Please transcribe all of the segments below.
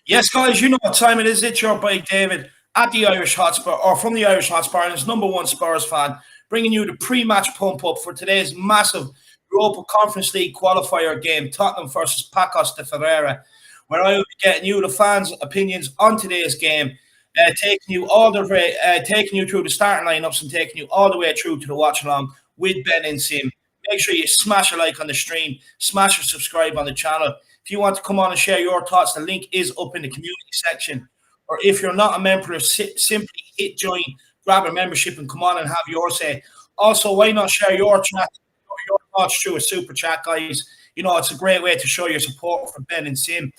Yes, guys, you know what time it is. It's your boy David at the Irish Hotspur, or from the Irish Hotspur, and his #1 Spurs fan, bringing you the pre-match pump-up for today's massive Europa Conference League qualifier game, Tottenham versus Pacos de Ferreira, where I will be getting you, the fans' opinions on today's game, taking you through the starting lineups and taking you all the way through to the watch along with Ben and Sim. Make sure you smash a like on the stream, smash a subscribe on the channel. If you want to come on and share your thoughts, the link is up in the community section. or if you're not a member, simply hit join, grab a membership, and come on and have your say. Also, why not share your chat, your thoughts through a super chat, guys? It's a great way to show your support for Ben and Sim.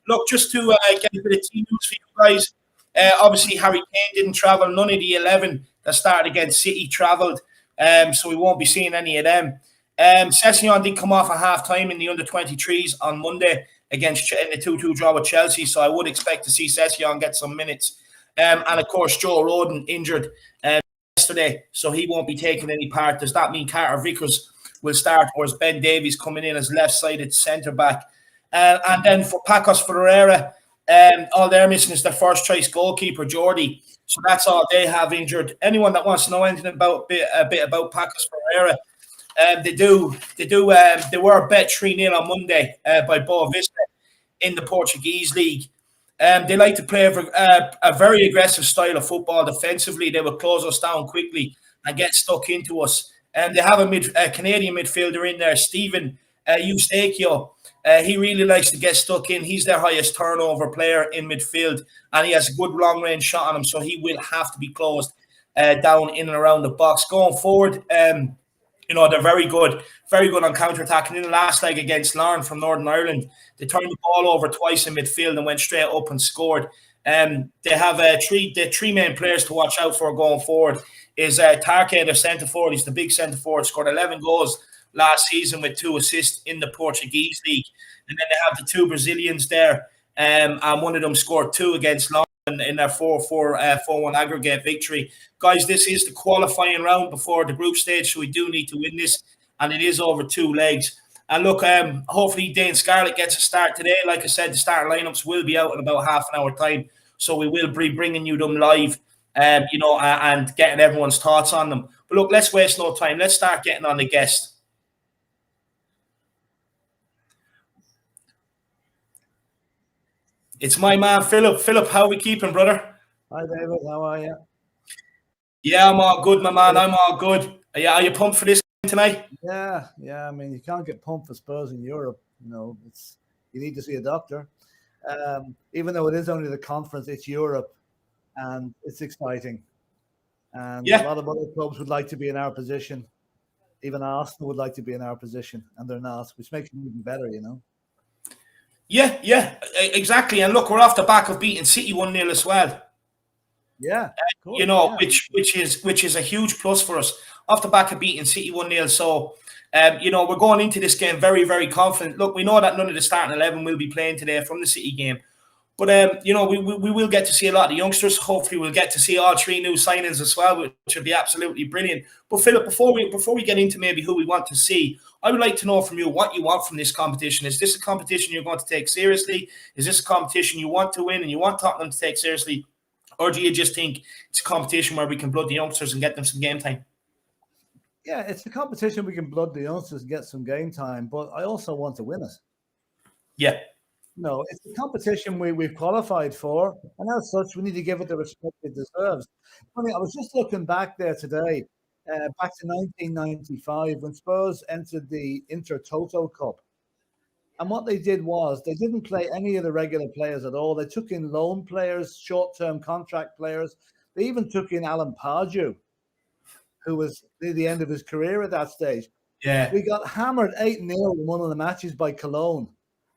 Look, just to get a bit of team news for you guys. Obviously, Harry Kane didn't travel. None of the 11 that started against City travelled, so we won't be seeing any of them. Session did come off at half time in the under-23s on Monday against in the 2-2 draw with Chelsea, so I would expect to see Session get some minutes. And, of course, Joe Rodon injured yesterday, so he won't be taking any part. Does that mean Carter Vickers will start, or is Ben Davies coming in as left-sided centre-back? And then for Pacos Ferreira, all they're missing is their first choice goalkeeper, Jordy. So that's all they have injured. Anyone that wants to know anything about a bit about Pacos Ferreira, they were bet 3-0 on Monday by Boa Vista in the Portuguese league. They like to play a very aggressive style of football defensively. They will close us down quickly and get stuck into us. And they have a Canadian midfielder in there, Stephen Eustakio. He really likes to get stuck in. He's their highest turnover player in midfield, and he has a good long-range shot on him, so he will have to be closed down in and around the box. Going forward, they're very good on counter-attacking. In the last leg against Larne from Northern Ireland, they turned the ball over twice in midfield and went straight up and scored. They have three main players to watch out for going forward. Is Tarke, their centre forward. He's the big centre forward, scored 11 goals last season with 2 assists in the Portuguese league. And then they have the 2 Brazilians there, and one of them scored 2 against London in their 4-1 aggregate victory. Guys, this is the qualifying round before the group stage, so we do need to win this, and it is over 2 legs. And look, hopefully Dane Scarlett gets a start today. Like I said, the starting lineups will be out in about half an hour time, so we will be bringing you them live, and getting everyone's thoughts on them. But look, let's waste no time. Let's start getting on the guest. It's my man, Philip. Philip, how are we keeping, brother? Hi, David. How are you? Yeah, I'm all good, my man. I'm all good. Are you pumped for this tonight? Yeah. I mean, you can't get pumped for Spurs in Europe. You need to see a doctor. Even though it is only the conference, it's Europe, and it's exciting. And a lot of other clubs would like to be in our position. Even Arsenal would like to be in our position, and they're not, which makes it even better, Yeah, exactly. And look, we're off the back of beating City 1-0 as well. Yeah, which is a huge plus for us off the back of beating City 1-0. So, we're going into this game very, very confident. Look, we know that none of the starting 11 will be playing today from the City game. But, we will get to see a lot of the youngsters. Hopefully, we'll get to see all 3 new signings as well, which would be absolutely brilliant. But, Philip, before we get into maybe who we want to see, I would like to know from you what you want from this competition. Is this a competition you're going to take seriously? Is this a competition you want to win and you want Tottenham to take seriously? Or do you just think it's a competition where we can blood the youngsters and get them some game time? Yeah, it's a competition we can blood the youngsters and get some game time, but I also want to win it. Yeah. No, it's a competition we've qualified for, and as such, we need to give it the respect it deserves. I was just looking back there today, back to 1995, when Spurs entered the Intertoto Cup. And what they did was they didn't play any of the regular players at all. They took in loan players, short-term contract players. They even took in Alan Pardew, who was near the end of his career at that stage. Yeah. We got hammered 8-0 in one of the matches by Cologne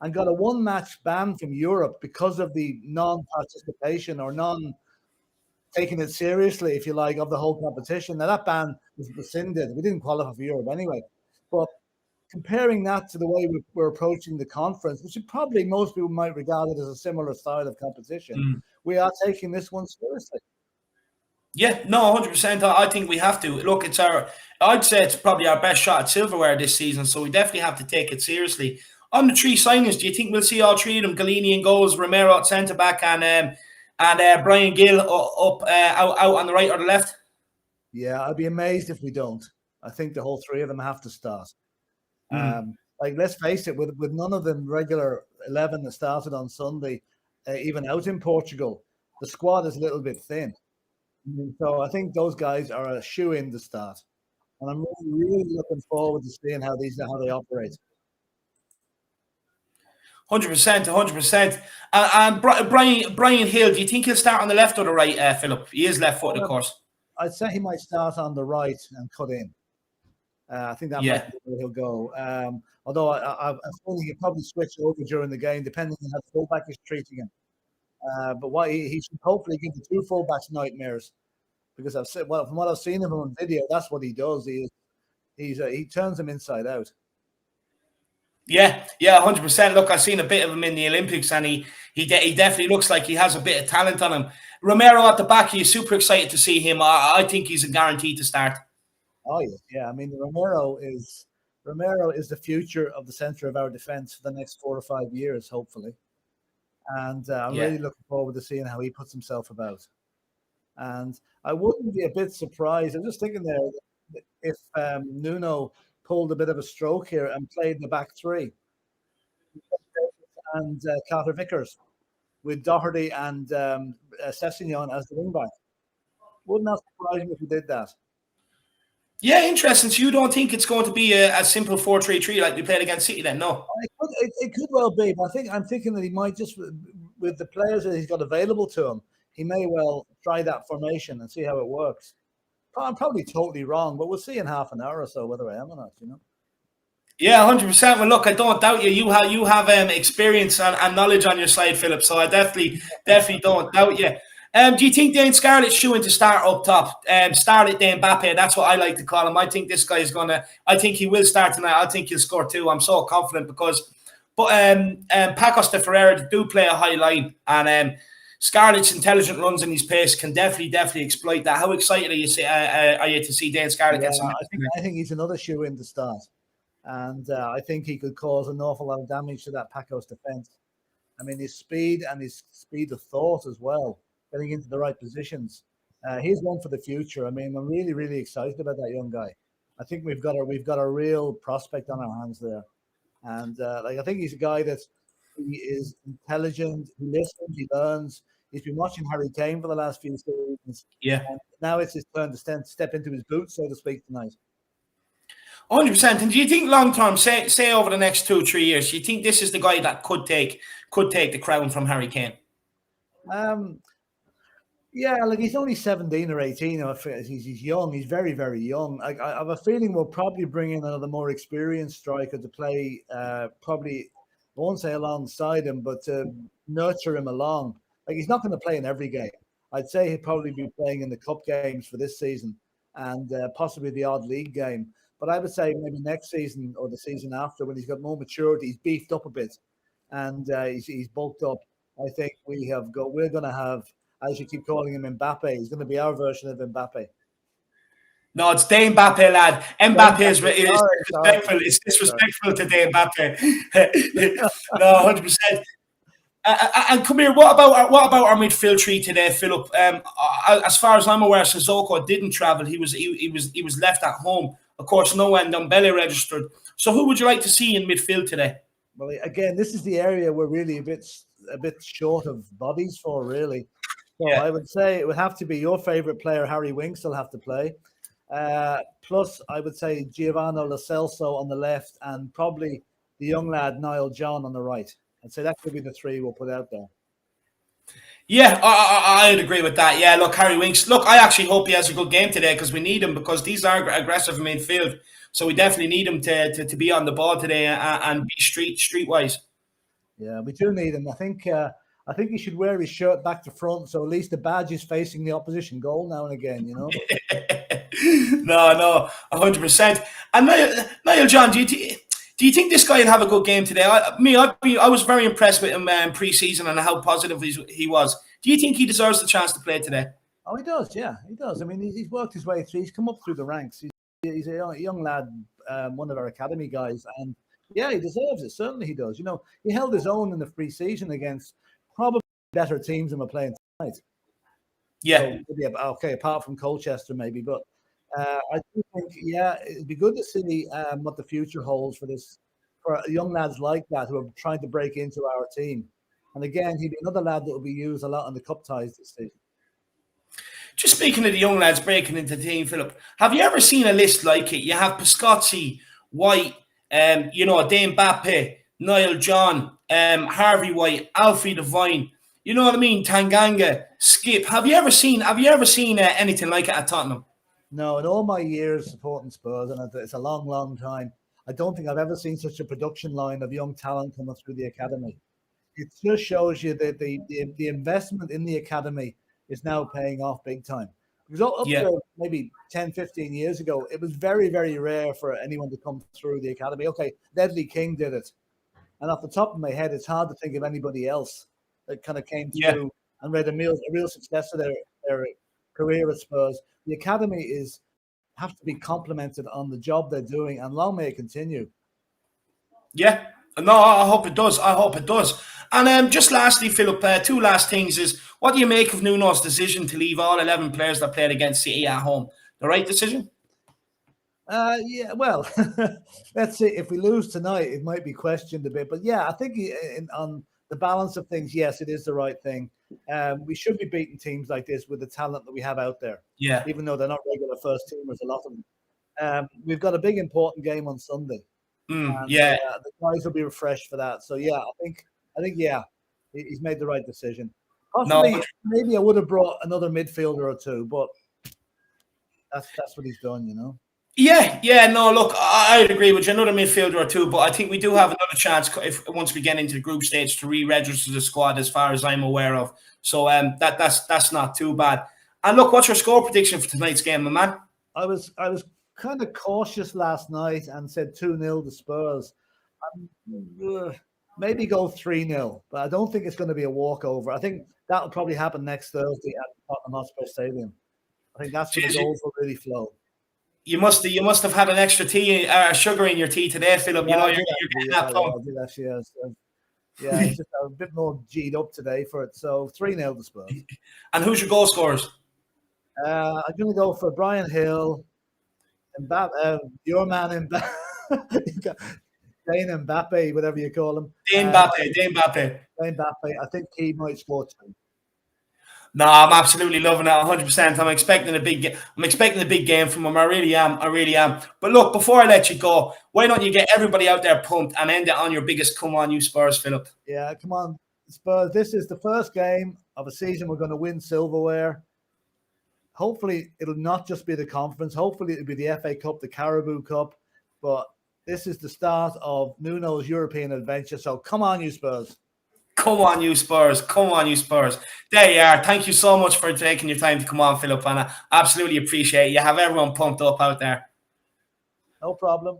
and got a 1-match ban from Europe because of the non-participation or non-taking it seriously, if you like, of the whole competition. Now, that ban was rescinded. We didn't qualify for Europe anyway. But comparing that to the way we're approaching the conference, which probably most people might regard it as a similar style of competition, we are taking this one seriously. Yeah, no, 100%. I think we have to. Look, I'd say it's probably our best shot at silverware this season, so we definitely have to take it seriously. On the 3 signings, do you think we'll see all 3 of them? Galini in goals, Romero at centre-back, and Brian Gill out on the right or the left? Yeah, I'd be amazed if we don't. I think the whole 3 of them have to start. Let's face it, with none of them regular 11 that started on Sunday, even out in Portugal, the squad is a little bit thin. So I think those guys are a shoe-in to start. And I'm really looking forward to seeing how they operate. 100%, 100%. And Brian Hill, do you think he'll start on the left or the right, Philip? He is left-footed, of course. I'd say he might start on the right and cut in. I think that might be where he'll go. Although I'm feeling he'll probably switch over during the game, depending on how the fullback is treating him. But what he should hopefully give the two fullbacks nightmares, because I've said, well, from what I've seen of him on video, that's what he does. He turns them inside out. Yeah, 100%. Look, I've seen a bit of him in the Olympics, and he definitely looks like he has a bit of talent on him. Romero at the back, he's super excited to see him. I think he's a guarantee to start. Oh yeah. I mean, Romero is the future of the center of our defense for the next 4 or 5 years, hopefully. And I'm really looking forward to seeing how he puts himself about. And I wouldn't be a bit surprised. I'm just thinking there, if Nuno pulled a bit of a stroke here and played the back three, and Carter Vickers with Doherty and Sessegnon as the wing back. Wouldn't that surprise me if we did that? Yeah, interesting. So you don't think it's going to be a simple 4-3-3 like we played against City then? No. It could well be, but I'm thinking that he might just, with the players that he's got available to him, he may well try that formation and see how it works. I'm probably totally wrong, but we'll see in half an hour or so whether I am or not, you know. Yeah, 100%. Well, look, I don't doubt you. You have experience and knowledge on your side, Philip. So I definitely don't doubt you. Do you think Dane Scarlett's shooing to start up top? Start Dane Mbappe. That's what I like to call him. I think this guy is gonna. I think he will start tonight. I think he'll score too. I'm so confident because, Pacos de Ferreira do play a high line, and Scarlett's intelligent runs and his pace can definitely exploit that. How excited are you to see Dane Scarlett get some? I think he's another shoe in to start, and I think he could cause an awful lot of damage to that Pacos defense. I mean, his speed and his speed of thought as well, getting into the right positions. He's one for the future. I mean, I'm really excited about that young guy. I think we've got a real prospect on our hands there, and I think he's a guy he is intelligent. He listens. He learns. He's been watching Harry Kane for the last few seasons. Yeah. And now it's his turn to step into his boots, so to speak, tonight. 100%. And do you think long term, say over the next 2-3 years, do you think this is the guy that could take the crown from Harry Kane? Yeah, he's only 17 or 18. He's young. He's very young. I have a feeling we'll probably bring in another more experienced striker to play. Probably, I won't say alongside him, but to nurture him along. He's not going to play in every game. I'd say he'll probably be playing in the cup games for this season and possibly the odd league game. But I would say maybe next season or the season after, when he's got more maturity, he's beefed up a bit and he's bulked up. I think we're going to have, as you keep calling him, Mbappe. He's going to be our version of Mbappe. No, it's Dane Mbappe, lad. Mbappe is disrespectful. It's disrespectful to Dane Mbappe. No, 100%. And come here. What about our midfield tree today, Philip? As far as I'm aware, Sissoko didn't travel. He was left at home. Of course, no Ndombele registered. So, who would you like to see in midfield today? Well, again, this is the area we're really a bit short of bodies for, really. So I would say it would have to be your favourite player, Harry Winks, will have to play. Plus, I would say Giovanni Lo Celso on the left and probably the young lad, Niall John, on the right. I'd say that could be the three we'll put out there. Yeah, I'd agree with that. Yeah, look, Harry Winks. Look, I actually hope he has a good game today because we need him because these are aggressive midfield. So we definitely need him to be on the ball today and be streetwise. Yeah, we do need him. I think he should wear his shirt back to front, so at least the badge is facing the opposition goal now and again, you know? No, 100%. And Niall John, do you think this guy will have a good game today? I was very impressed with him pre-season and how positive he was. Do you think he deserves the chance to play today? Oh, he does, yeah, he does. I mean, he's worked his way through. He's come up through the ranks. He's a young lad, one of our academy guys, and yeah, he deserves it. Certainly he does. You know, he held his own in the pre-season against probably better teams than we're playing tonight. Yeah. So, okay, apart from Colchester maybe, but I do think, yeah, it'd be good to see what the future holds for young lads like that who are trying to break into our team. And again, he'd be another lad that will be used a lot on the cup ties this season. Just speaking of the young lads breaking into the team, Philip, have you ever seen a list like it? You have Piscozzi, White, Dane Mbappe, Niall John, Harvey White, Alfie Devine. You know what I mean? Tanganga, Skip. Have you ever seen anything like it at Tottenham? No, in all my years supporting Spurs, and it's a long, long time, I don't think I've ever seen such a production line of young talent coming through the academy. It just shows you that the investment in the academy is now paying off big time. Because up Yeah, to maybe 10, 15 years ago, it was very, very rare for anyone to come through the academy. Okay, Ledley King did it. And off the top of my head, it's hard to think of anybody else that kind of came yeah. through and made a real success of their career at Spurs. The academy have to be complimented on the job they're doing, and long may it continue. Yeah. No, I hope it does. I hope it does. And just lastly, Philip, two last things is what do you make of Nuno's decision to leave all 11 players that played against City at home? The right decision? Yeah, well, let's see. If we lose tonight, it might be questioned a bit. But yeah, I think on the balance of things, yes, it is the right thing. We should be beating teams like this with the talent that we have out there, Yeah. even though they're not regular first teamers, a lot of them. We've got a big, important game on Sunday. And Yeah. the guys will be refreshed for that. So yeah, yeah, he's made the right decision. No. Possibly, maybe I would have brought another midfielder or two, but that's what he's done, you know. Yeah. No, look, I'd agree with you. Another midfielder or two, but I think we do have another chance if once we get into the group stage to re-register the squad, as far as I'm aware of. So that's not too bad. And look, what's your score prediction for tonight's game, my man? I was kind of cautious last night and said 2-0 to Spurs. Maybe go 3-0, but I don't think it's going to be a walkover. I think that'll probably happen next Thursday at Tottenham Hotspur Stadium. I think that's when the goals will really flow. You must have had an extra tea, sugar in your tea today, Philip. Yeah, You know you're getting that plum. I did actually. Yeah, it's just a bit more G'd up today for it. So 3-0 to Spurs. And who's your goal scorers? I'm going to go for Brian Hill, Mbappe, your man Mbappe, Dane Mbappe, whatever you call him. Dane Mbappe. I think he might score 2. No, I'm absolutely loving it, 100%. I'm expecting a big game from him. I really am. But look, before I let you go, why don't you get everybody out there pumped and end it on your biggest come on, you Spurs, Philip? Yeah, come on, Spurs. This is the first game of a season we're going to win silverware. Hopefully, it'll not just be the conference. Hopefully, it'll be the FA Cup, the Carabao Cup. But this is the start of Nuno's European adventure. So come on, you Spurs. Come on, you Spurs. There you are. Thank you so much for taking your time to come on, Philip. And I absolutely appreciate it. You have everyone pumped up out there. No problem.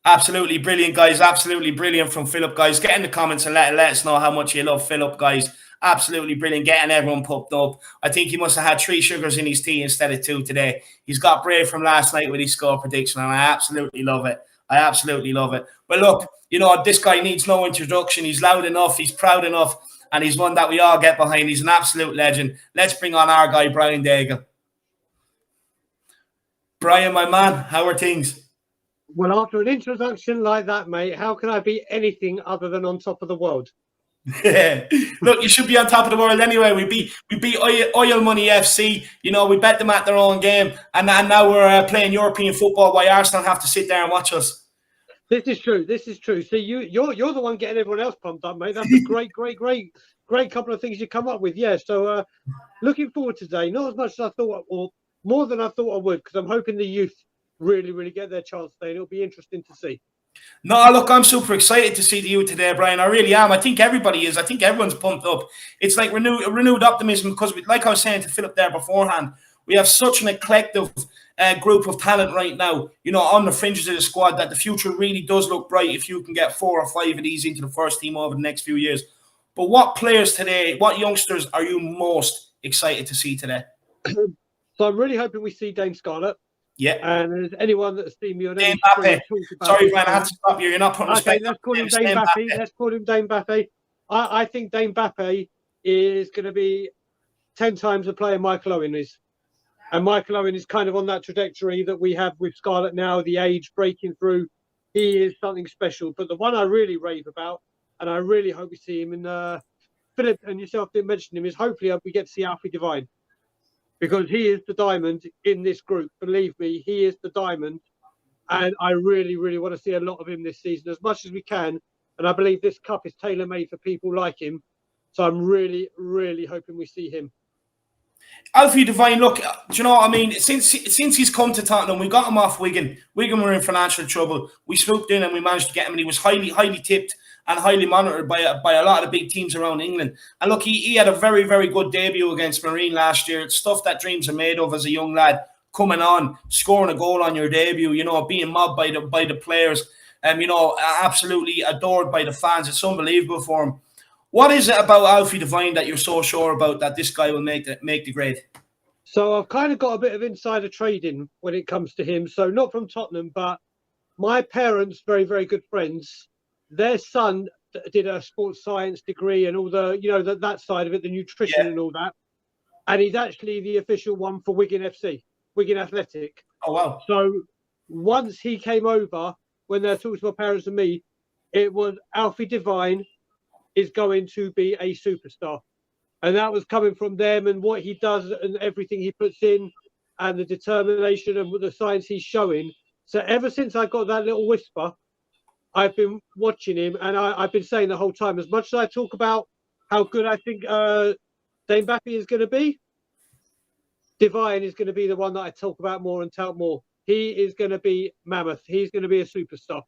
Absolutely brilliant, guys. Absolutely brilliant from Philip, guys. Get in the comments and let us know how much you love Philip, guys. Absolutely brilliant. Getting everyone pumped up. I think he must have had 3 sugars in his tea instead of 2 today. He's got brave from last night with his score prediction, and I absolutely love it. But look, you know, this guy needs no introduction. He's loud enough. He's proud enough. And he's one that we all get behind. He's an absolute legend. Let's bring on our guy, Brian Dagger. Brian, my man, how are things? Well, after an introduction like that, mate, how can I be anything other than on top of the world? Look, you should be on top of the world anyway. We beat Oil Money FC. You know, we bet them at their own game, and now we're playing European football. Why Arsenal have to sit there and watch us? This is true. See, you're the one getting everyone else pumped up, mate. That's a great couple of things you come up with. Yeah. So looking forward to today. Not as much as I thought, or more than I thought I would, because I'm hoping the youth really get their chance today. It'll be interesting to see. No, look, I'm super excited to see you today, Brian. I really am. I think everybody is. I think everyone's pumped up. It's like renewed optimism because, like I was saying to Philip there beforehand, we have such an eclectic group of talent right now, you know, on the fringes of the squad, that the future really does look bright if you can get 4 or 5 of these into the first team over the next few years. But what players today, what youngsters are you most excited to see today? So I'm really hoping we see Dame Scarlett. Yeah. And there's anyone that's seen me on Dame Mbappe. Sorry, Brian, I have to stop you. You're not putting respect. Okay, let's call him Dame Mbappe. Let's call him Dame Mbappe. I think Dame Mbappe is going to be 10 times the player Michael Owen is. And Michael Owen is kind of on that trajectory that we have with Scarlett now, the age breaking through. He is something special. But the one I really rave about, and I really hope we see him, and Philip and yourself didn't mention him, is hopefully we get to see Alfie Devine. Because he is the diamond in this group. Believe me, he is the diamond. And I really want to see a lot of him this season, as much as we can. And I believe this cup is tailor-made for people like him. So I'm really, really hoping we see him. Alfie Devine, look, do you know what I mean? Since he's come to Tottenham, we got him off Wigan. Wigan were in financial trouble. We swooped in and we managed to get him, and he was highly tipped and highly monitored by a lot of the big teams around England. And look, he had a very, very good debut against Marine last year. It's stuff that dreams are made of as a young lad, coming on, scoring a goal on your debut, you know, being mobbed by the players, you know, absolutely adored by the fans. It's unbelievable for him. What is it about Alfie Devine that you're so sure about that this guy will make the grade? So I've kind of got a bit of insider trading when it comes to him. So not from Tottenham, but my parents, very, very good friends, their son did a sports science degree and all the, you know, that side of it, the nutrition and all that. And he's actually the official one for Wigan FC, Wigan Athletic. Oh, wow. So once he came over, when they're talking to my parents and me, it was Alfie Devine is going to be a superstar. And that was coming from them and what he does and everything he puts in and the determination and the science he's showing. So ever since I got that little whisper, I've been watching him, and I've been saying the whole time, as much as I talk about how good I think Dane Mbappe is going to be, Devine is going to be the one that I talk about more and tout more. He is going to be mammoth. He's going to be a superstar.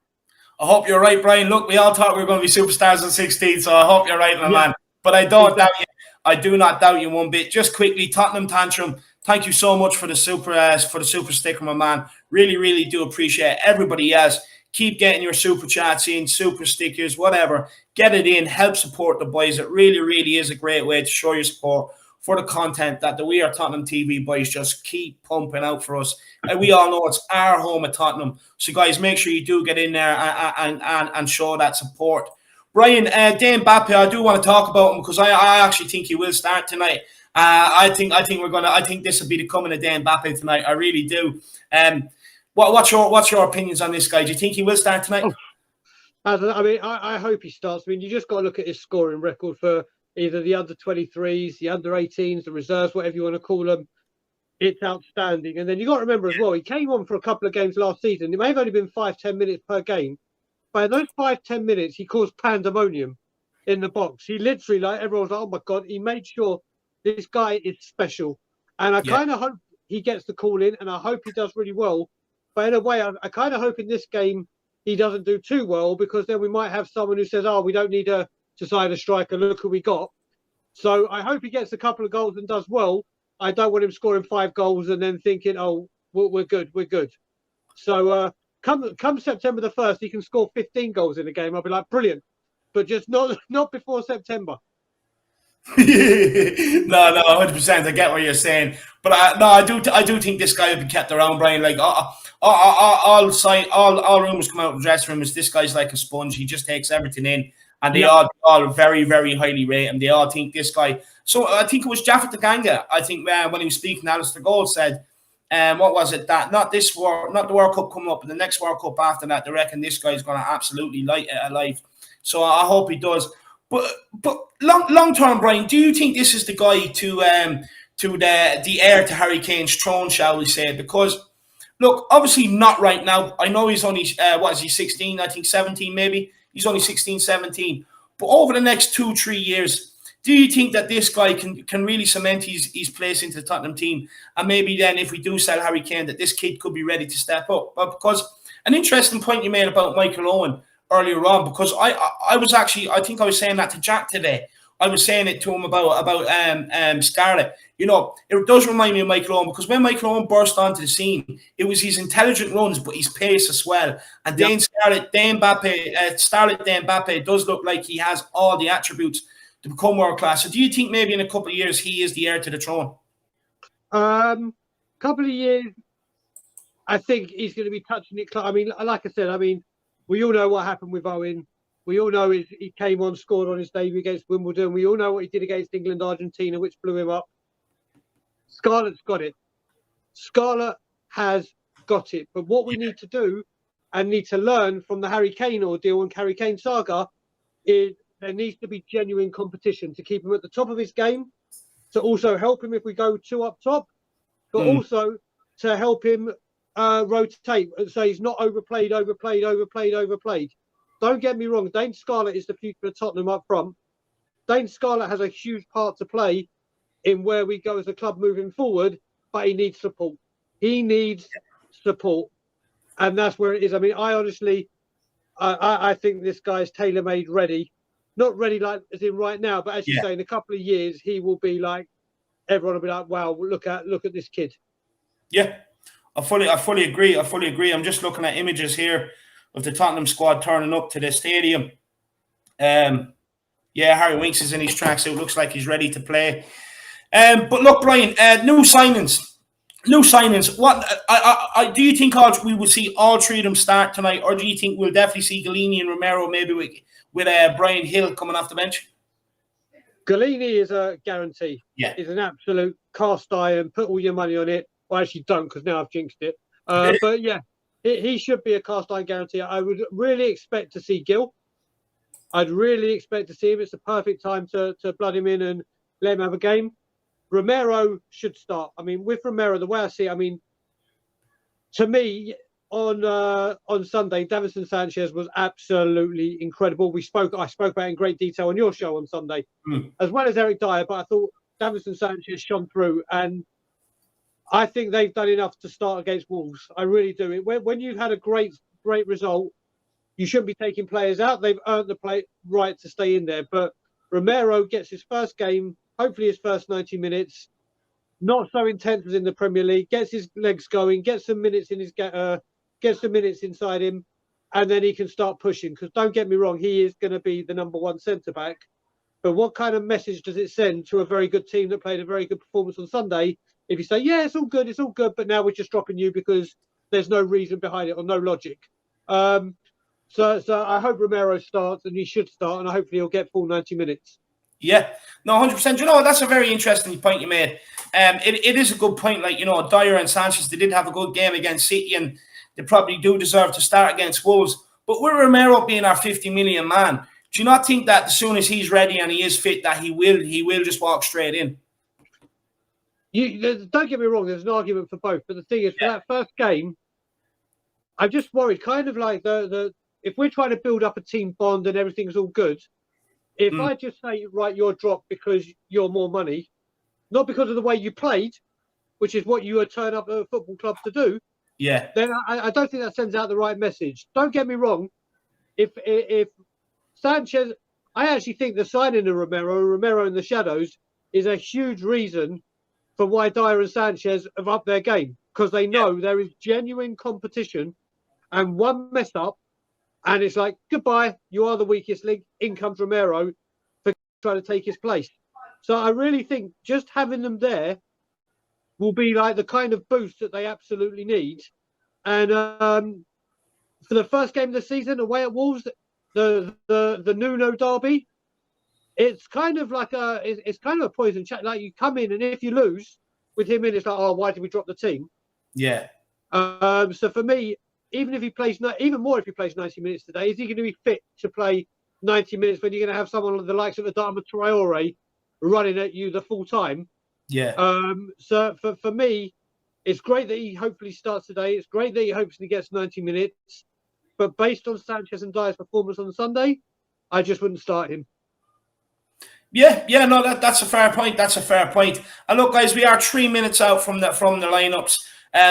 I hope you're right, Brian. Look, we all thought we were going to be superstars at 16, so I hope you're right, my man. But I don't doubt you. I do not doubt you one bit. Just quickly, Tottenham Tantrum, thank you so much for the super sticker, my man. Really, really do appreciate it. Everybody else, keep getting your super chats in, super stickers, whatever. Get it in. Help support the boys. It really, really is a great way to show your support for the content that the We Are Tottenham TV boys just keep pumping out for us. And we all know it's our home at Tottenham. So, guys, make sure you do get in there and show that support. Brian, Dane Mbappe, I do want to talk about him because I actually think he will start tonight. I think this will be the coming of Dane Mbappe tonight. I really do. What's your opinions on this guy? Do you think he will start tonight? I mean, I hope he starts. I mean, you just got to look at his scoring record for either the under-23s, the under-18s, the reserves, whatever you want to call them. It's outstanding. And then you got to remember as well, he came on for a couple of games last season. It may have only been 5-10 minutes per game. But in those 5-10 minutes, he caused pandemonium in the box. He literally, like, everyone was like, oh my God, he made sure this guy is special. And I kind of hope he gets the call in, and I hope he does really well. But in a way, I kind of hope in this game he doesn't do too well, because then we might have someone who says, oh, we don't need to sign a striker. Look who we got. So I hope he gets a couple of goals and does well. I don't want him scoring 5 goals and then thinking, oh, we're good. So, Come September the 1st, he can score 15 goals in a game. I'll be like, brilliant, but just not before September. No, 100%. I get what you're saying, but I do think this guy will be kept around, Brian. Like all rumors come out of the dressing room is this guy's like a sponge. He just takes everything in, and they all very, very highly rate him. They all think this guy. So I think it was Jaffa Taganga. I think when he was speaking, Alistair Gold said. What was it? That not the World Cup coming up, but the next World Cup after that, they reckon this guy's going to absolutely light it alive. So I hope he does. But long term, Brian, do you think this is the guy to the heir to Harry Kane's throne, shall we say? Because look, obviously not right now. I know he's only 16? I think 17 maybe. He's only 16, 17. But over the next 2-3 years, do you think that this guy can really cement his place into the Tottenham team? And maybe then if we do sell Harry Kane, that this kid could be ready to step up? But because an interesting point you made about Michael Owen earlier on, because I think I was saying that to Jack today. I was saying it to him about Scarlett. You know, it does remind me of Michael Owen, because when Michael Owen burst onto the scene, it was his intelligent runs, but his pace as well. And Dane Mbappe does look like he has all the attributes to become world class. So do you think maybe in a couple of years he is the heir to the throne? Couple of years, I think he's going to be touching it. I mean, like I said, we all know what happened with Owen. We all know he came on, scored on his debut against Wimbledon. We all know what he did against England, Argentina, which blew him up. Scarlett's got it. Scarlett has got it. But what we need to do and need to learn from the Harry Kane ordeal and Harry Kane saga is there needs to be genuine competition to keep him at the top of his game, to also help him if we go 2 up top, but also to help him rotate, so he's not overplayed. don't get me wrong, Dane Scarlett is the future of Tottenham up front. Dane Scarlett has a huge part to play in where we go as a club moving forward, but he needs support. He needs support. And that's where it is. I mean, I honestly, I think this guy's tailor-made ready. Not ready like as in right now, but as you say, in a couple of years, he will be like, everyone will be like, wow, look at this kid. Yeah, I fully agree. I fully agree. I'm just looking at images here of the Tottenham squad turning up to the stadium. Yeah, Harry Winks is in his tracks. It looks like he's ready to play. But look, Brian, new signings. What do you think we will see all three of them start tonight, or do you think we'll definitely see Galini and Romero maybe with Brian Hill coming off the bench? Galini is a guarantee. Yeah, he's an absolute cast iron. Put all your money on it. Well, actually, don't, because now I've jinxed it. But yeah, he should be a cast iron guarantee. I would really expect to see Gil. I'd really expect to see him. It's the perfect time to blood him in and let him have a game. Romero should start. I mean, with Romero, the way I see it, I mean, to me, on Sunday, Davinson Sanchez was absolutely incredible. I spoke about it in great detail on your show on Sunday, as well as Eric Dyer, but I thought Davinson Sanchez shone through, and I think they've done enough to start against Wolves. I really do. When you've had a great result, you shouldn't be taking players out. They've earned the right to stay in there. But Romero gets his first game, hopefully his first 90 minutes, not so intense as in the Premier League, gets his legs going, gets some minutes inside him, and then he can start pushing. Because don't get me wrong, he is going to be the number one centre-back. But what kind of message does it send to a very good team that played a very good performance on Sunday if you say, yeah, it's all good, but now we're just dropping you because there's no reason behind it or no logic? So I hope Romero starts, and he should start, and hopefully he'll get full 90 minutes. Yeah, no, 100%. You know, that's a very interesting point you made. It is a good point. Like, you know, Dyer and Sanchez, they did have a good game against City, and they probably do deserve to start against Wolves. But with Romero being our 50 million man, do you not think that as soon as he's ready and he is fit, that he will just walk straight in? Don't get me wrong, there's an argument for both. But the thing is, for that first game, I'm just worried, kind of like if we're trying to build up a team bond and everything's all good, if I just say, right, you're dropped because you're more money, not because of the way you played, which is what you would turn up at a football club to do, then I don't think that sends out the right message. Don't get me wrong. If Sanchez, I actually think the signing of Romero in the shadows is a huge reason for why Dyer and Sanchez have upped their game, because they know there is genuine competition, and one mess up, and it's like, goodbye, you are the weakest link. In comes Romero for trying to take his place. So I really think just having them there will be like the kind of boost that they absolutely need. And for the first game of the season away at Wolves, the Nuno derby, it's kind of like it's kind of a poison chat. Like, you come in, and if you lose with him in, it's like, oh, why did we drop the team? Yeah. So for me, even if he plays 90 minutes today, is he going to be fit to play 90 minutes when you're going to have someone like the likes of Adama Traore running at you the full time? Yeah. So for me, it's great that he hopefully starts today. It's great that he hopefully gets 90 minutes. But based on Sanchez and Dyer's performance on Sunday, I just wouldn't start him. Yeah, no, that's a fair point. That's a fair point. And look, guys, we are 3 minutes out from the lineups.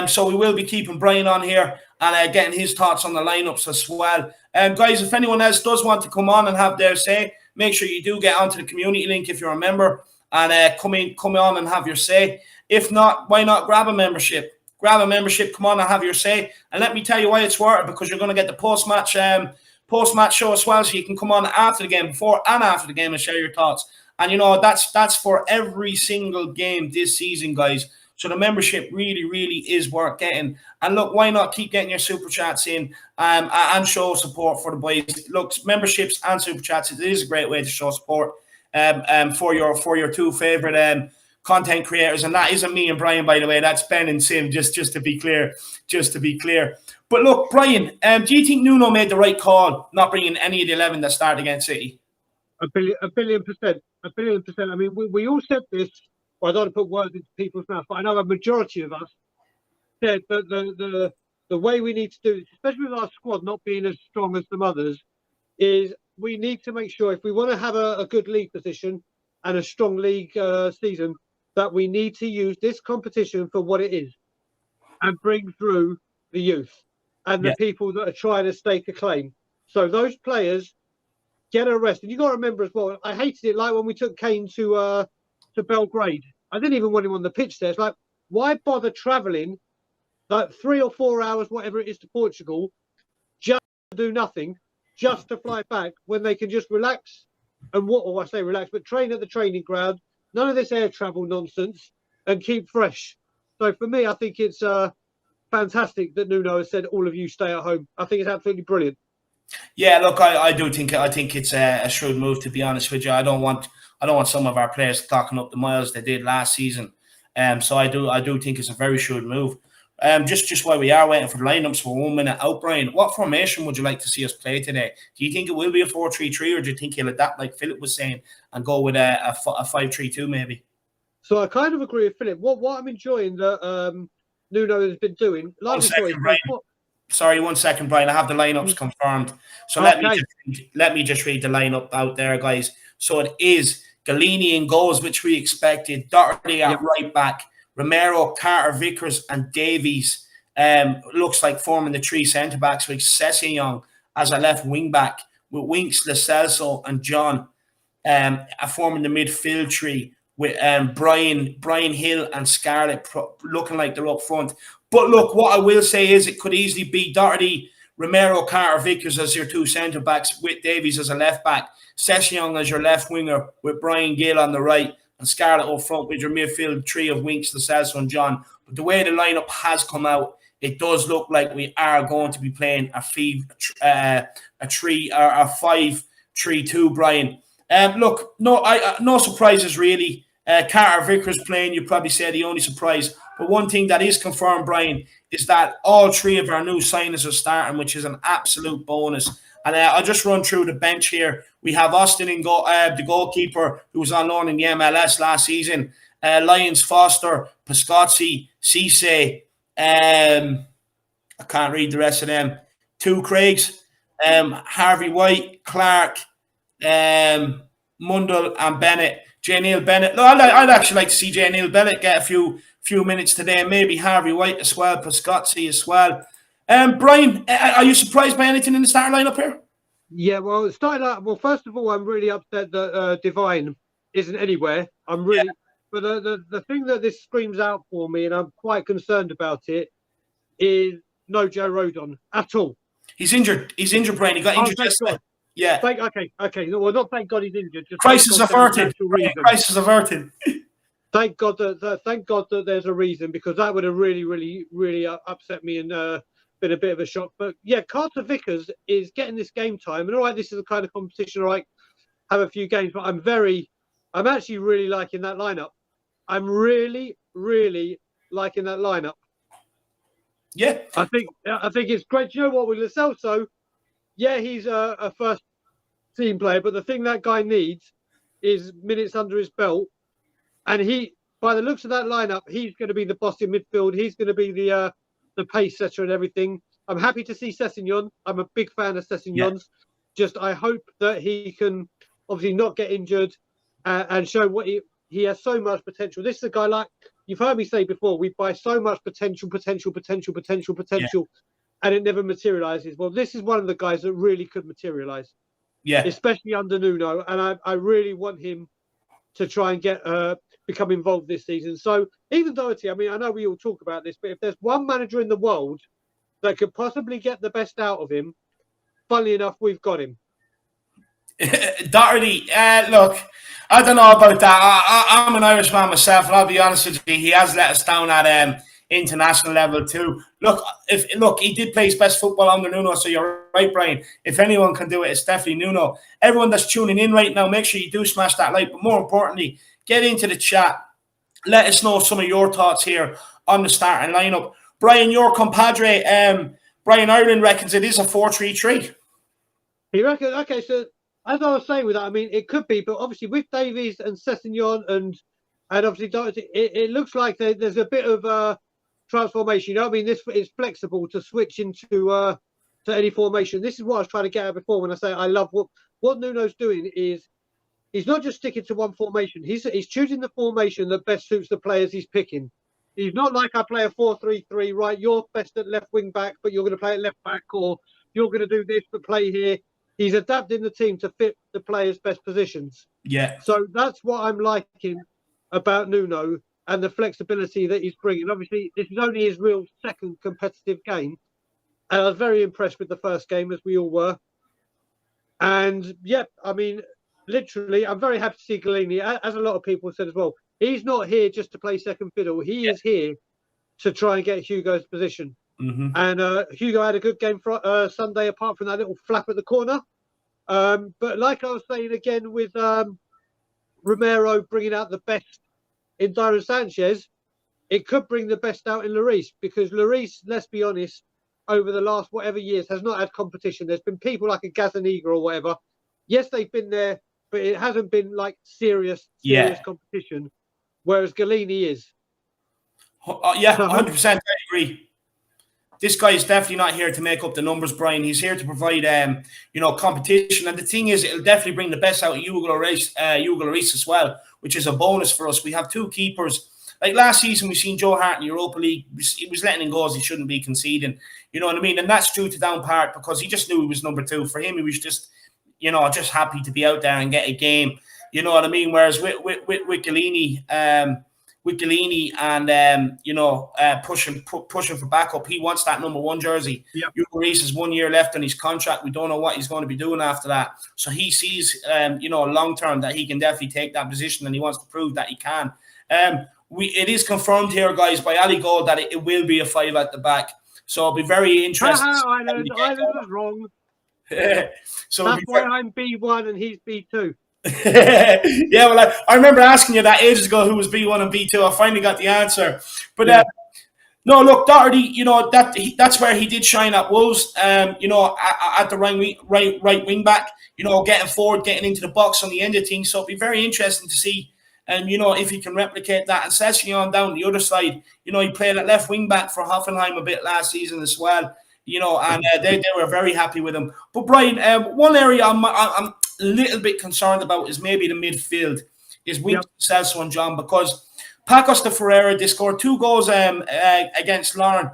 So we will be keeping Brian on here and getting his thoughts on the lineups as well. Guys, if anyone else does want to come on and have their say, make sure you do get onto the community link if you're a member, and come on and have your say. If not, why not grab a membership? Grab a membership, come on and have your say. And let me tell you why it's worth it, because you're going to get the post-match show as well, so you can come on after the game, before and after the game, and share your thoughts. And, you know, that's for every single game this season, guys. So the membership really, really is worth getting. And look, why not keep getting your super chats in and show support for the boys? Look, memberships and super chats, it is a great way to show support for your two favorite content creators. And that isn't me and Brian, by the way. That's Ben and Sim, just to be clear. But look, Brian, do you think Nuno made the right call not bringing any of the 11 that started against City? A billion percent. I mean, we all said this. Well, I don't want to put words into people's mouths, but I know a majority of us said that the way we need to do it, especially with our squad not being as strong as some others, is we need to make sure if we want to have a good league position and a strong league season, that we need to use this competition for what it is and bring through the youth and the people that are trying to stake a claim. So those players get a rest. And you got to remember as well, I hated it like when we took Kane to Belgrade. I didn't even want him on the pitch there. It's like, why bother travelling like 3 or 4 hours, whatever it is, to Portugal, just to do nothing, just to fly back when they can just relax and I say relax, but train at the training ground, none of this air travel nonsense, and keep fresh. So for me, I think it's fantastic that Nuno has said all of you stay at home. I think it's absolutely brilliant. Yeah, look, I do think it's a shrewd move, to be honest with you. I don't want some of our players clocking up the miles they did last season. So I do think it's a very shrewd move. Just while we are waiting for the lineups for 1 minute out, Brian, what formation would you like to see us play today? Do you think it will be a 4-3-3, or do you think he'll adapt like Philip was saying and go with a 5-3-2 maybe? So I kind of agree with Philip. What I'm enjoying that Nuno has been doing, like Sorry, 1 second, Brian. I have the lineups confirmed. So let me just read the lineup out there, guys. So it is Galini in goals, which we expected. Doherty at right back. Romero, Carter, Vickers, and Davies. Looks like forming the 3 centre backs with Sessegnon as a left wing back, with Winks, Lo Celso, and John forming the midfield tree, with Brian Hill and Scarlett looking like they're up front. But look, what I will say is it could easily be Doherty, Romero, Carter, Vickers as your 2 centre backs, with Davies as a left back, Sessegnon as your left winger, with Brian Gill on the right, and Scarlett up front with your midfield tree of Winks, Lo Celso, and John. But the way the lineup has come out, it does look like we are going to be playing a 5-3-2, Brian. Look, no surprises really. Carter Vickers playing, you'd probably say the only surprise. But one thing that is confirmed, Brian, is that all 3 of our new signings are starting, which is an absolute bonus. And I'll just run through the bench here. We have Austin in the goalkeeper, who was on loan in the MLS last season. Lyons, Foster, Pascozzi, Cisse. I can't read the rest of them. 2 Craigs, Harvey White, Clark, Mundell, and Bennett. J. Neil Bennett. No, I'd actually like to see J. Neil Bennett get a few minutes today. Maybe Harvey White as well, Pascozzi as well. Brian, are you surprised by anything in the starting lineup here? Yeah, well, it started out. Well, first of all, I'm really upset that Divine isn't anywhere. I'm really, but the thing that this screams out for me, and I'm quite concerned about it, is no Joe Rodon at all. He's injured. He's injured, Brian. He got injured yesterday. Yeah. Okay. No, well, not thank God he's injured. Just crisis averted. Crisis averted. Thank God that there's a reason, because that would have really upset me and been a bit of a shock. But yeah, Carter Vickers is getting this game time, and all right, this is the kind of competition. All right, have a few games, but I'm actually really liking that lineup. I'm really liking that lineup. Yeah, I think it's great. You know what, with Lo Celso, yeah, he's a first team player, but the thing that guy needs is minutes under his belt. And he, by the looks of that lineup, he's going to be the boss in midfield. He's going to be the pace setter and everything. I'm happy to see Sessegnon. I'm a big fan of Sessegnon's. Yeah. Just I hope that he can obviously not get injured and show what he has so much potential. This is a guy, like you've heard me say before, we buy so much potential, and it never materializes. Well, this is one of the guys that really could materialize. Yeah, especially under Nuno, and I really want him to try and get become involved this season. So even Doherty, I mean, I know we all talk about this, but if there's one manager in the world that could possibly get the best out of him, funnily enough, we've got him. Doherty, look, I don't know about that. I'm an Irishman myself, and I'll be honest with you, he has let us down at international level too. Look, he did play his best football under Nuno, so you're right, Brian. If anyone can do it, it's definitely Nuno. Everyone that's tuning in right now, make sure you do smash that like, but more importantly, get into the chat. Let us know some of your thoughts here on the starting lineup. Brian, your compadre, Brian Ireland reckons it is a 4-3-3. He reckons, okay, so as I was saying with that, I mean, it could be, but obviously with Davies and Sessegnon and obviously Doherty, it looks like there's a bit of transformation. You know what I mean? This is flexible to switch into to any formation. This is what I was trying to get at before when I say I love what Nuno's doing is he's not just sticking to one formation. He's choosing the formation that best suits the players he's picking. He's not like I play a 4-3-3, right? You're best at left wing back, but you're going to play at left back, or you're going to do this but play here. He's adapting the team to fit the players' best positions. Yeah. So that's what I'm liking about Nuno and the flexibility that he's bringing. Obviously, this is only his real second competitive game. And I was very impressed with the first game, as we all were. And, yeah, I mean, literally, I'm very happy to see Galini, as a lot of people said as well. He's not here just to play second fiddle. He is here to try and get Hugo's position. Mm-hmm. And Hugo had a good game for Sunday, apart from that little flap at the corner. But like I was saying again with Romero bringing out the best in Dairo Sanchez, it could bring the best out in Lloris, because Lloris, let's be honest, over the last whatever years has not had competition. There's been people like a Gazaniga or whatever. Yes, they've been there, but it hasn't been like serious competition, whereas Galini is. Yeah, 100%. I agree. This guy is definitely not here to make up the numbers, Brian. He's here to provide, competition. And the thing is, it'll definitely bring the best out of Hugo Lloris as well, which is a bonus for us. We have two keepers. Like last season, we've seen Joe Hart in Europa League. He was letting in goals he shouldn't be conceding. You know what I mean? And that's due to down part because he just knew he was number two. For him, he was just, just happy to be out there and get a game. You know what I mean? Whereas with Galini, and pushing for backup, he wants that number one jersey. Yep. Hugo Lloris has 1 year left on his contract. We don't know what he's going to be doing after that. So he sees, long term that he can definitely take that position, and he wants to prove that he can. It is confirmed here, guys, by Ali Gold that it will be a 5 at the back. So it'll be very interesting. Ireland was wrong. So that's why I'm B1 and he's B2. Yeah, well, I remember asking you that ages ago who was B1 and B2. I finally got the answer. But no, look, Doherty, that's where he did shine at Wolves. At the right wing back, getting forward, getting into the box on the end of things. So it'll be very interesting to see. If he can replicate that. And Session down the other side, he played at left wing back for Hoffenheim a bit last season as well. And they were very happy with him. But Brian, one area I'm a little bit concerned about is maybe the midfield, is Winks, Celso and John, because Pacos de Ferreira, they scored 2 goals against Lauren,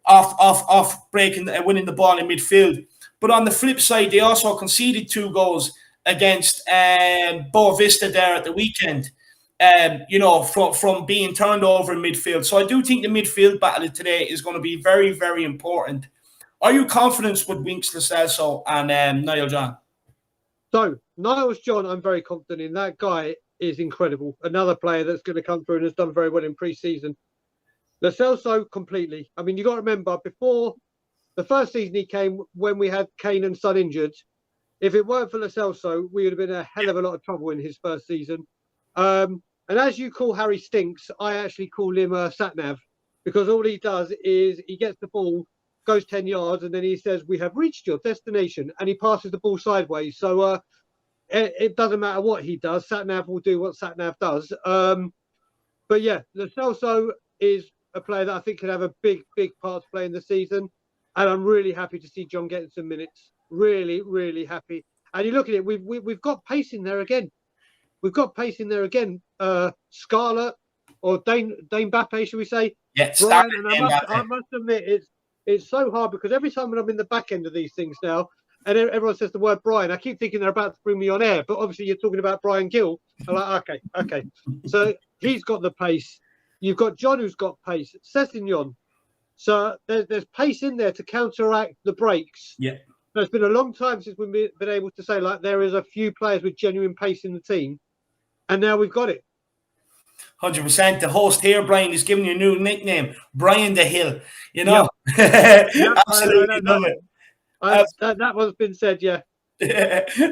off breaking, winning the ball in midfield. But on the flip side, they also conceded 2 goals against Boa Vista there at the weekend, from being turned over in midfield. So I do think the midfield battle today is going to be very, very important. Are you confident with Winks, Lo Celso and Niall John? So, Niles John, I'm very confident in. That guy is incredible. Another player that's going to come through and has done very well in pre-season. Lo Celso, completely. I mean, you got to remember, before the first season he came, when we had Kane and Son injured, if it weren't for Lo Celso, we would have been in a hell of a lot of trouble in his first season. And as you call Harry Stinks, I actually call him Satnav, because all he does is he gets the ball, goes 10 yards, and then he says, "We have reached your destination," and he passes the ball sideways. So it doesn't matter what he does. Satnav will do what Satnav does. But yeah, Lo Celso is a player that I think could have a big, big part to play in the season. And I'm really happy to see John getting some minutes. Really, really happy. And you look at it, we've got pace in there again. We've got pace in there again. Scarlett or Dane Mbappe, should we say? Yeah, Brian, and I must admit, it's so hard because every time when I'm in the back end of these things now, and everyone says the word Brian, I keep thinking they're about to bring me on air, but obviously you're talking about Brian Gill. I'm like, okay. So he's got the pace. You've got John who's got pace. Sessignon. So there's pace in there to counteract the breaks. Yeah. It's been a long time since we've been able to say, like, there is a few players with genuine pace in the team, and now we've got it. 100%. The host here, Brian, is giving you a new nickname, Brian the Hill. Yep. Absolutely love it. That one's been said, yeah.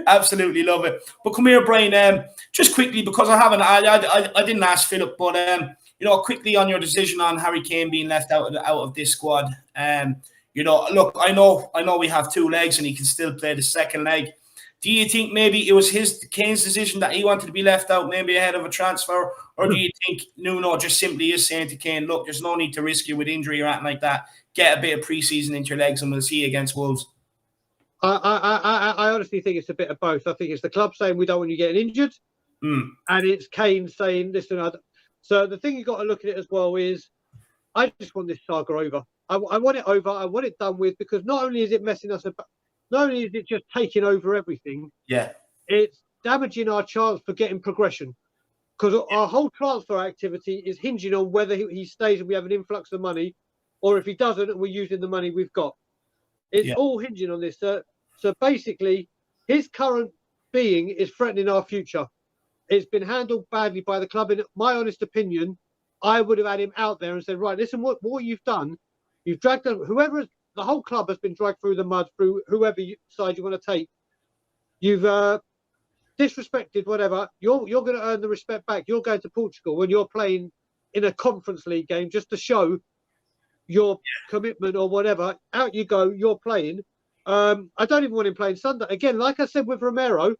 Absolutely love it. But come here, Brian. Just quickly, because I didn't ask Philip, but quickly on your decision on Harry Kane being left out of this squad. Look, I know we have 2 legs and he can still play the second leg. Do you think maybe it was Kane's decision that he wanted to be left out, maybe ahead of a transfer, or do you think Nuno just simply is saying to Kane, look, there's no need to risk you with injury or anything like that. get a bit of pre-season into your legs, and we'll see you against Wolves? I honestly think it's a bit of both. I think it's the club saying we don't want you getting injured, and it's Kane saying, listen, so the thing you've got to look at it as well is, I just want this saga over. I want it over. I want it done with, because not only is it messing us about, not only is it just taking over everything, it's damaging our chance for getting progression. Because our whole transfer activity is hinging on whether he stays and we have an influx of money, or if he doesn't and we're using the money we've got. It's all hinging on this. So basically, his current being is threatening our future. It's been handled badly by the club. In my honest opinion, I would have had him out there and said, right, listen, what you've done, you've dragged them, the whole club has been dragged through the mud, through whoever side you want to take. You've disrespected whatever. You're going to earn the respect back. You're going to Portugal when you're playing in a Conference League game just to show your commitment or whatever. Out you go, you're playing. I don't even want him playing Sunday. Again, like I said with Romero,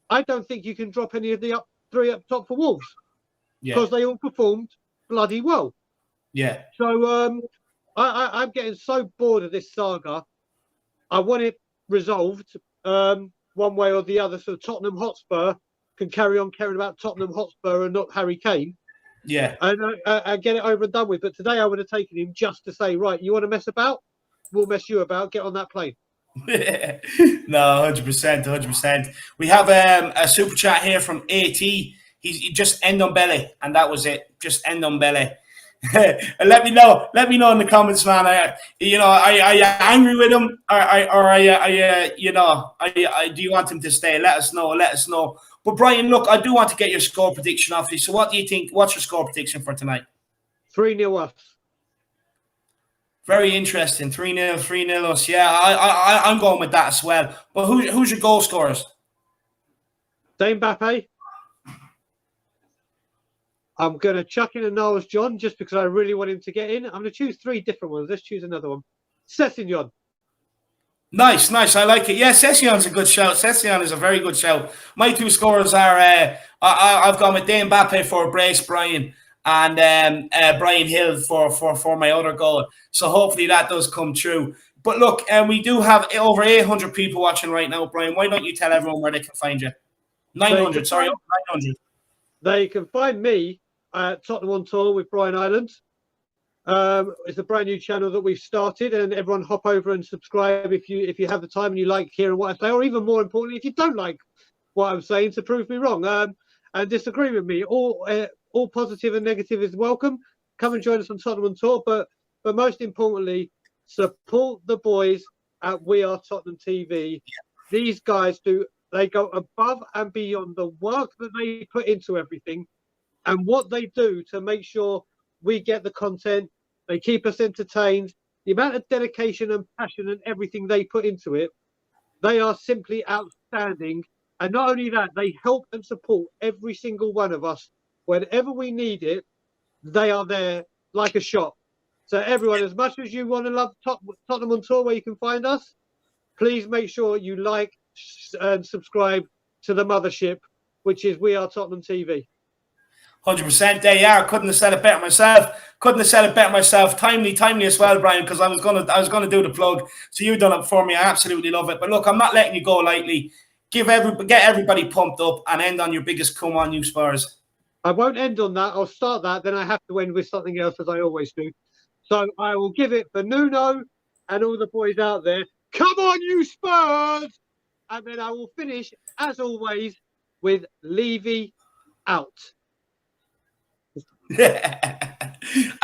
I don't think you can drop any of the three up top for Wolves, because they all performed bloody well. Yeah. So I'm getting so bored of this saga. I want it resolved one way or the other, so Tottenham Hotspur can carry on caring about Tottenham Hotspur and not Harry Kane. Yeah. And get it over and done with. But today I would have taken him just to say, right, you want to mess about? We'll mess you about. Get on that plane. No, 100%, 100%. We have a super chat here from AT. He just end on belly, and that was it. Just end on belly. Let me know in the comments, man. Are you angry with him, do you want him to stay? Let us know. But Brian, look, I do want to get your score prediction off you. So what do you think? What's your score prediction for tonight? 3-0 us. Very interesting. 3-0 us. Yeah, I'm going with that as well. But who's your goal scorers? Dane Mbappe. I'm going to chuck in a Knowles John just because I really want him to get in. I'm going to choose 3 different ones. Let's choose another one. Sessegnon. Nice. I like it. Yeah, Session's a good shout. Session is a very good shout. My 2 scorers are I've gone with Dane Mbappe for a brace, Brian, and Brian Hill for my other goal. So hopefully that does come true. But look, we do have over 800 people watching right now, Brian. Why don't you tell everyone where they can find you? 900. 900. They can find me at Tottenham on Tour with Brian Ireland. It's a brand new channel that we've started, and everyone hop over and subscribe if you have the time and you like hearing what I say, or even more importantly, if you don't like what I'm saying, to prove me wrong and disagree with me. All positive and negative is welcome. Come and join us on Tottenham on Tour, but most importantly, support the boys at WeAreTottenhamTV. These guys they go above and beyond the work that they put into everything and what they do to make sure we get the content. They keep us entertained. The amount of dedication and passion and everything they put into it, they are simply outstanding. And not only that, they help and support every single one of us. Whenever we need it, they are there like a shot. So everyone, as much as you want to love Tottenham on Tour, where you can find us, please make sure you like and subscribe to the mothership, which is WeAreTottenhamTV. 100%. There you are. Couldn't have said it better myself. Timely as well, Brian, because I was gonna do the plug. So you've done it for me. I absolutely love it. But look, I'm not letting you go lightly. Get everybody pumped up and end on your biggest come on, you Spurs. I won't end on that. I'll start that. Then I have to end with something else, as I always do. So I will give it for Nuno and all the boys out there. Come on, you Spurs! And then I will finish, as always, with Levy out.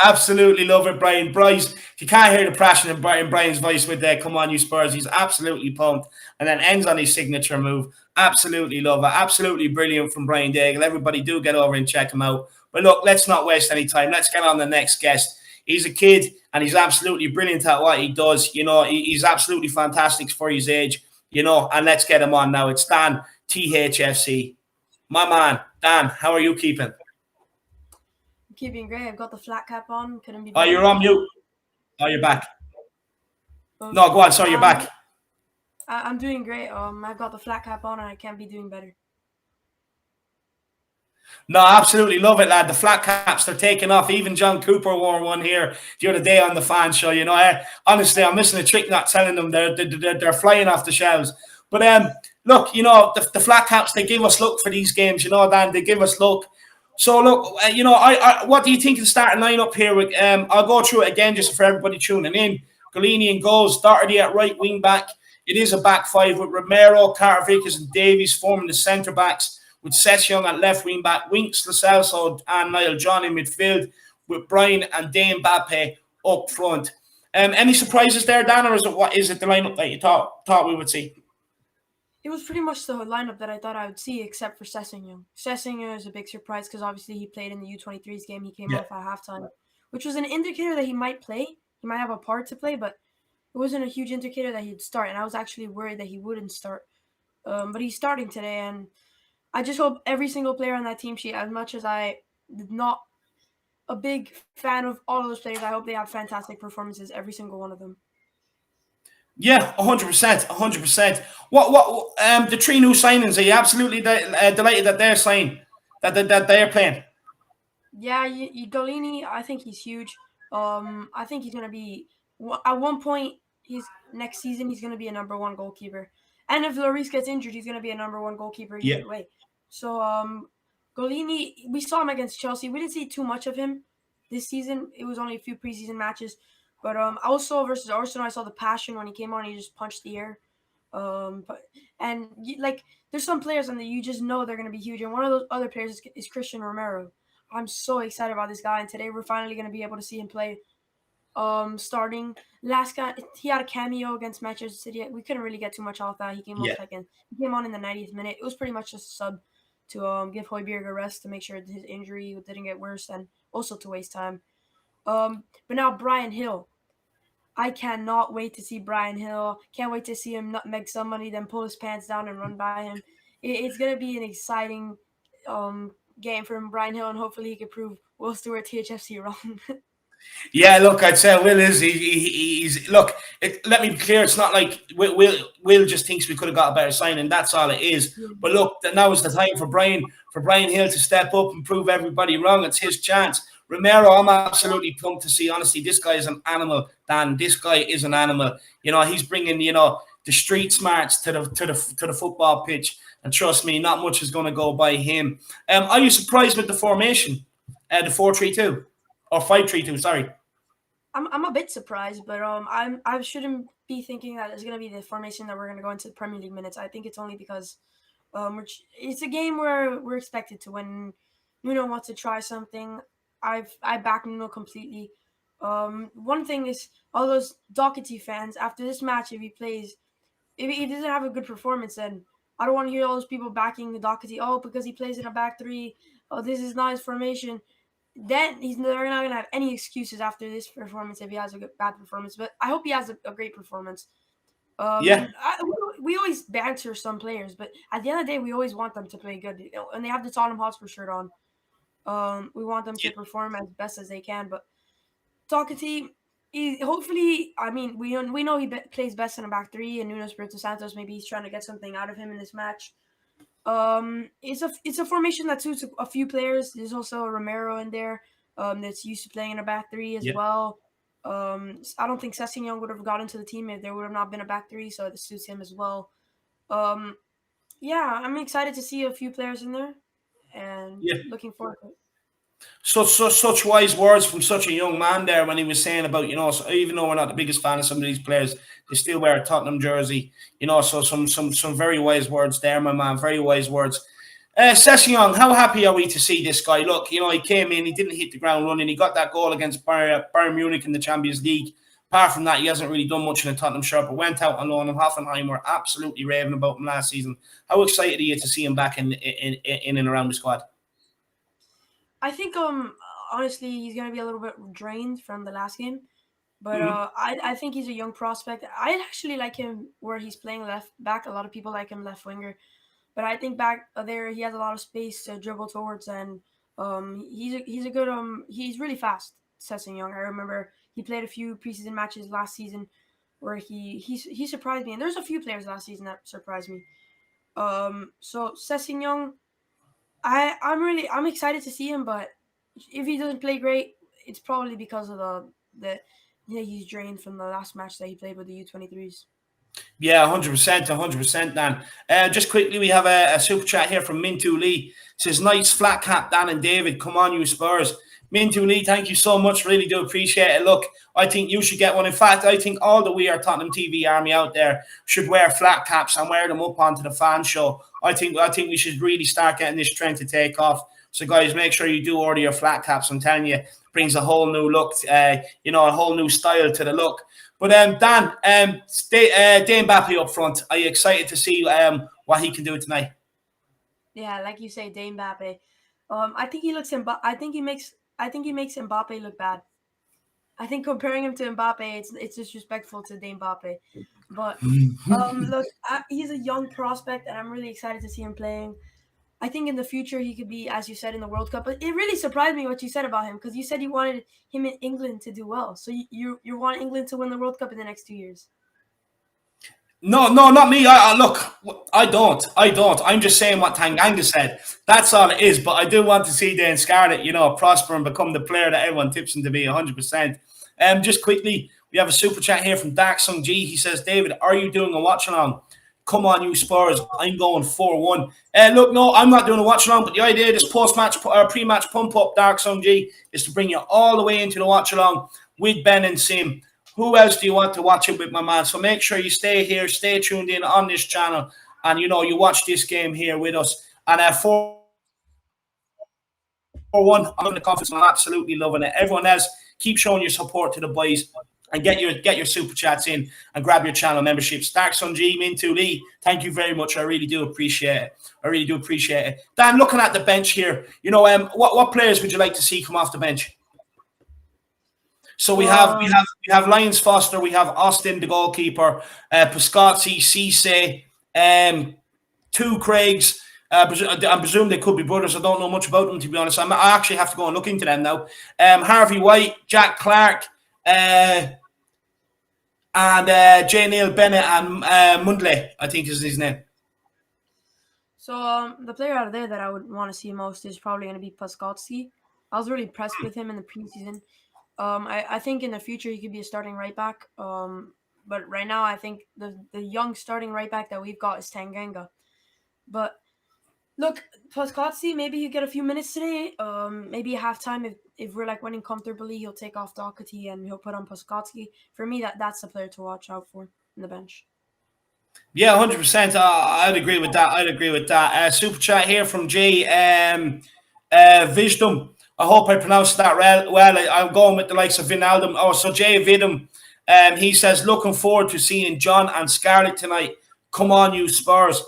Absolutely love it, Brian. Bryce, you can't hear the passion in Brian's voice with that. Come on, you Spurs. He's absolutely pumped. And then ends on his signature move. Absolutely love it. Absolutely brilliant from Brian Dagger. Everybody do get over and check him out. But look, let's not waste any time. Let's get on the next guest. He's a kid and he's absolutely brilliant at what he does. You know, he's absolutely fantastic for his age, you know, and let's get him on now. It's Dan, THFC. My man, Dan, how are you keeping? Keeping great. I've got the flat cap on. Couldn't be. Oh, you're on mute. Oh, you're back. No, go on. Sorry, you're back. I'm doing great. I've got the flat cap on, and I can't be doing better. No, absolutely love it, lad. The flat caps, they're taking off. Even John Cooper wore one here the other day on the fan show. You know, honestly, I'm missing a trick not telling them they're flying off the shelves. But look, you know, the flat caps, they give us look for these games. You know, Dan, they give us look. So look, you know, what do you think of the starting lineup here? With I'll go through it again just for everybody tuning in. Golini and goals, Doherty at right wing back. It is a back five with Romero, Carter Vickers, and Davies forming the centre backs, with Session at left wing back, Winks, Lo Celso, and Niall John in midfield, with Brian and Dane Mbappe up front. Any surprises there, Dan, or is it the lineup that you thought we would see? It was pretty much the lineup that I thought I would see, except for Sessegnon. Sessegnon is a big surprise because obviously he played in the U23s game. He came off at halftime, which was an indicator that he might play. He might have a part to play, but it wasn't a huge indicator that he'd start. And I was actually worried that he wouldn't start. But he's starting today, and I just hope every single player on that team sheet, as much as I did not a big fan of all of those players, I hope they have fantastic performances, every single one of them. Yeah, 100%, 100%. What the three new signings? Are you absolutely delighted that they're signed, that they're playing? Yeah, Golini, I think he's huge. I think he's gonna be at one point. Next season he's gonna be a #1 goalkeeper, and if Lloris gets injured, he's gonna be a #1 goalkeeper either way. So Golini, we saw him against Chelsea. We didn't see too much of him this season. It was only a few preseason matches, but also versus Arsenal, I saw the passion when he came on. He just punched the air. There's some players and you just know they're gonna be huge, and one of those other players is Christian Romero. I'm so excited about this guy, and today we're finally going to be able to see him play. Starting last guy, he had a cameo against Manchester City. We couldn't really get too much off that. He came on in the 90th minute. It was pretty much just a sub to give Højbjerg a rest to make sure his injury didn't get worse, and also to waste time. But now Brian Hill. I cannot wait to see Brian Hill. Can't wait to see him nutmeg somebody, then pull his pants down and run by him. It's going to be an exciting game for him, Brian Hill, and hopefully he can prove Will Stewart THFC wrong. Yeah, look, I'd say Will is he's look. Let me be clear. It's not like Will just thinks we could have got a better signing. That's all it is. But look, now is the time for Brian Hill to step up and prove everybody wrong. It's his chance. Romero, I'm absolutely pumped to see. Honestly, this guy is an animal, Dan. This guy is an animal. You know, he's bringing the street smarts to the football pitch. And trust me, not much is going to go by him. Are you surprised with the formation? The 4-3-2 or 5-3-2? Sorry. I'm a bit surprised, but I shouldn't be thinking that it's going to be the formation that we're going to go into the Premier League minutes. I think it's only because it's a game where we're expected to win. Nuno wants to try something. I back Nuno completely. One thing is all those Doherty fans after this match, if he doesn't have a good performance, then I don't want to hear all those people backing the Doherty. Oh, because he plays in a back three. Oh, this is not his formation. Then they're not going to have any excuses after this performance if he has a bad performance. But I hope he has a great performance. We always banter some players, but at the end of the day, we always want them to play good. And they have the Tottenham Hotspur shirt on. We want them to perform as best as they can. But Doherty, hopefully, I mean, we know he plays best in a back three, and Nuno Espirito Santos, maybe he's trying to get something out of him in this match. It's a formation that suits a few players. There's also a Romero in there that's used to playing in a back three as well. I don't think Sessegnon would have got into the team if there would have not been a back three, so this suits him as well. I'm excited to see a few players in there, and looking forward to it. Such wise words from such a young man there when he was saying about, so even though we're not the biggest fan of some of these players, they still wear a Tottenham jersey, so some very wise words there, my man, very wise words. Sessegnon, how happy are we to see this guy? Look, he came in, he didn't hit the ground running, he got that goal against Bayern Munich in the Champions League. Apart from that, he hasn't really done much in the Tottenham shirt, but went out on loan, and Hoffenheim were absolutely raving about him last season. How excited are you to see him back in and around the squad? I think honestly he's gonna be a little bit drained from the last game, but I think he's a young prospect. I actually like him where he's playing left back. A lot of people like him left winger, but I think back there he has a lot of space to dribble towards, and he's a good he's really fast. Sessegnon. I remember he played a few preseason matches last season where he surprised me, and there's a few players last season that surprised me. So Sessegnon, I'm excited to see him, but if he doesn't play great, it's probably because of the he's drained from the last match that he played with the U23s. Yeah, 100%, 100%, Dan. Just quickly, we have a super chat here from Mintu Lee. Says, nice flat cap, Dan and David. Come on, you Spurs. Mintu Lee, thank you so much. Really do appreciate it. Look, I think you should get one. In fact, I think all the We Are Tottenham TV army out there should wear flat caps and wear them up onto the fan show. I think we should really start getting this trend to take off. So, guys, make sure you do order your flat caps. I'm telling you, it brings a whole new look, a whole new style to the look. But Dan, Dane Mbappe up front. Are you excited to see what he can do tonight? Yeah, like you say, Dane Mbappe. I think he looks. I think he makes Mbappe look bad. I think comparing him to Mbappe, it's disrespectful to Dane Mbappe. But look, he's a young prospect, and I'm really excited to see him playing. I think in the future he could be, as you said, in the World Cup. But it really surprised me what you said about him, because you said you wanted him in England to do well. So you want England to win the World Cup in the next 2 years? No, not me. Look, I don't. I'm just saying what Tanganga said. That's all it is. But I do want to see Dane Scarlett, prosper and become the player that everyone tips him to be 100%. Just quickly, we have a super chat here from Dark Sung G. He says, David, are you doing a watch along? Come on, you Spurs. I'm going 4-1. Look, no, I'm not doing a watch along, but the idea of this post-match or pre-match pump-up, Dark Sung G, is to bring you all the way into the watch along with Ben and Sim. Who else do you want to watch it with, my man? So make sure you stay here, stay tuned in on this channel, and you watch this game here with us. And 4-1, I'm in the conference. I'm absolutely loving it. Everyone else, keep showing your support to the boys. And get your super chats in and grab your channel memberships. Dark Sun G, Mintu Lee, thank you very much. I really do appreciate it. Dan, looking at the bench here, what players would you like to see come off the bench? So we have Lyons Foster, we have Austin, the goalkeeper, Pascazzi, Cisse, two Craigs. I presume they could be brothers. I don't know much about them, to be honest. I actually have to go and look into them now. Harvey White, Jack Clark, and J. Neil Bennett and Mundley, I think is his name. So the player out of there that I would want to see most is probably going to be Pascazzi. I was really impressed with him in the preseason. I think in the future he could be a starting right back. But right now I think the young starting right back that we've got is Tanganga. But look, Pascazzi, maybe he'll get a few minutes today. Maybe at halftime, if we're like winning comfortably, he'll take off Doherty and he'll put on Pascazzi. For me, that's the player to watch out for in the bench. Yeah, 100%. I'd agree with that. Super chat here from Jay Vijdum. I hope I pronounced that well. I'm going with the likes of Vinaldum. Oh, so Jay Vidum. He says, looking forward to seeing John and Scarlett tonight. Come on, you Spurs.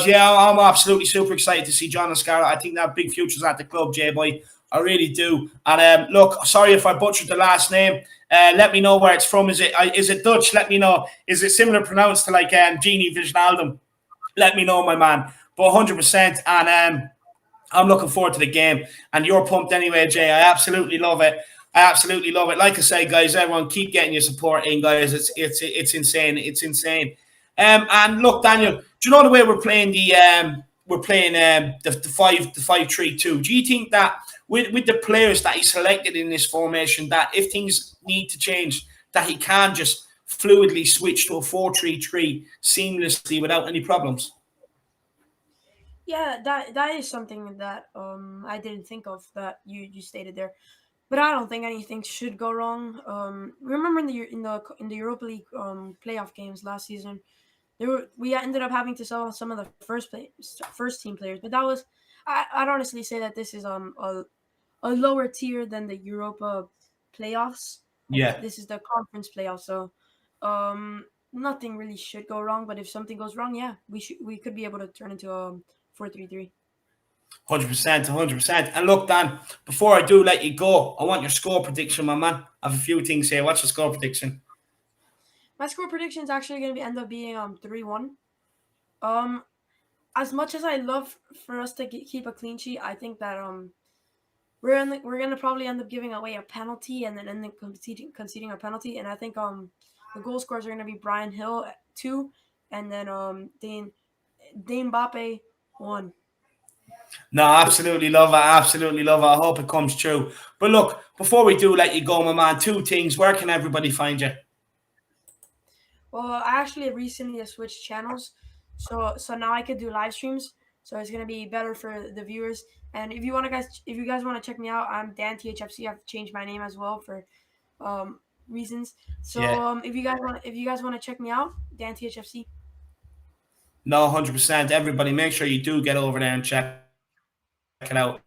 Yeah, I'm absolutely super excited to see John and Scarlett. I think that big future's at the club, J-Boy. I really do. And look, sorry if I butchered the last name. Let me know where it's from. Is it Dutch? Let me know. Is it similar pronounced to like Genie Wijnaldum? Let me know, my man. But 100%. And I'm looking forward to the game. And you're pumped anyway, Jay. I absolutely love it. Like I say, guys, everyone keep getting your support in, guys. It's insane. And look, Daniel, do you know the way we're playing the 5-3-2? Do you think that with the players that he selected in this formation, that if things need to change, that he can just fluidly switch to a 4-3-3 seamlessly without any problems? Yeah, that is something that I didn't think of that you stated there, but I don't think anything should go wrong. Remember in the Europa League playoff games last season, we ended up having to sell some of the first team players, but that was I'd honestly say that this is a lower tier than the Europa playoffs. Yeah. This is the conference playoffs, so nothing really should go wrong. But if something goes wrong, yeah, we could be able to turn into a 4-3-3. 100%. And look, Dan, before I do let you go, I want your score prediction, my man. I have a few things here. What's your score prediction? My score prediction is actually going to end up being 3-1. As much as I love for us to keep a clean sheet, I think that we're going to probably end up giving away a penalty and then end up conceding a penalty. And I think the goal scorers are going to be Brian Hill 2, and then Dane Mbappe 1. No, absolutely love it. Absolutely love it. I hope it comes true. But look, before we do let you go, my man, two things. Where can everybody find you? Well, I actually recently have switched channels, so now I could do live streams. So it's gonna be better for the viewers. And if you guys want to check me out, I'm Dan THFC. I've changed my name as well for reasons. So Yeah. if you guys want to check me out, Dan THFC. No, 100%. Everybody, make sure you do get over there and check it out.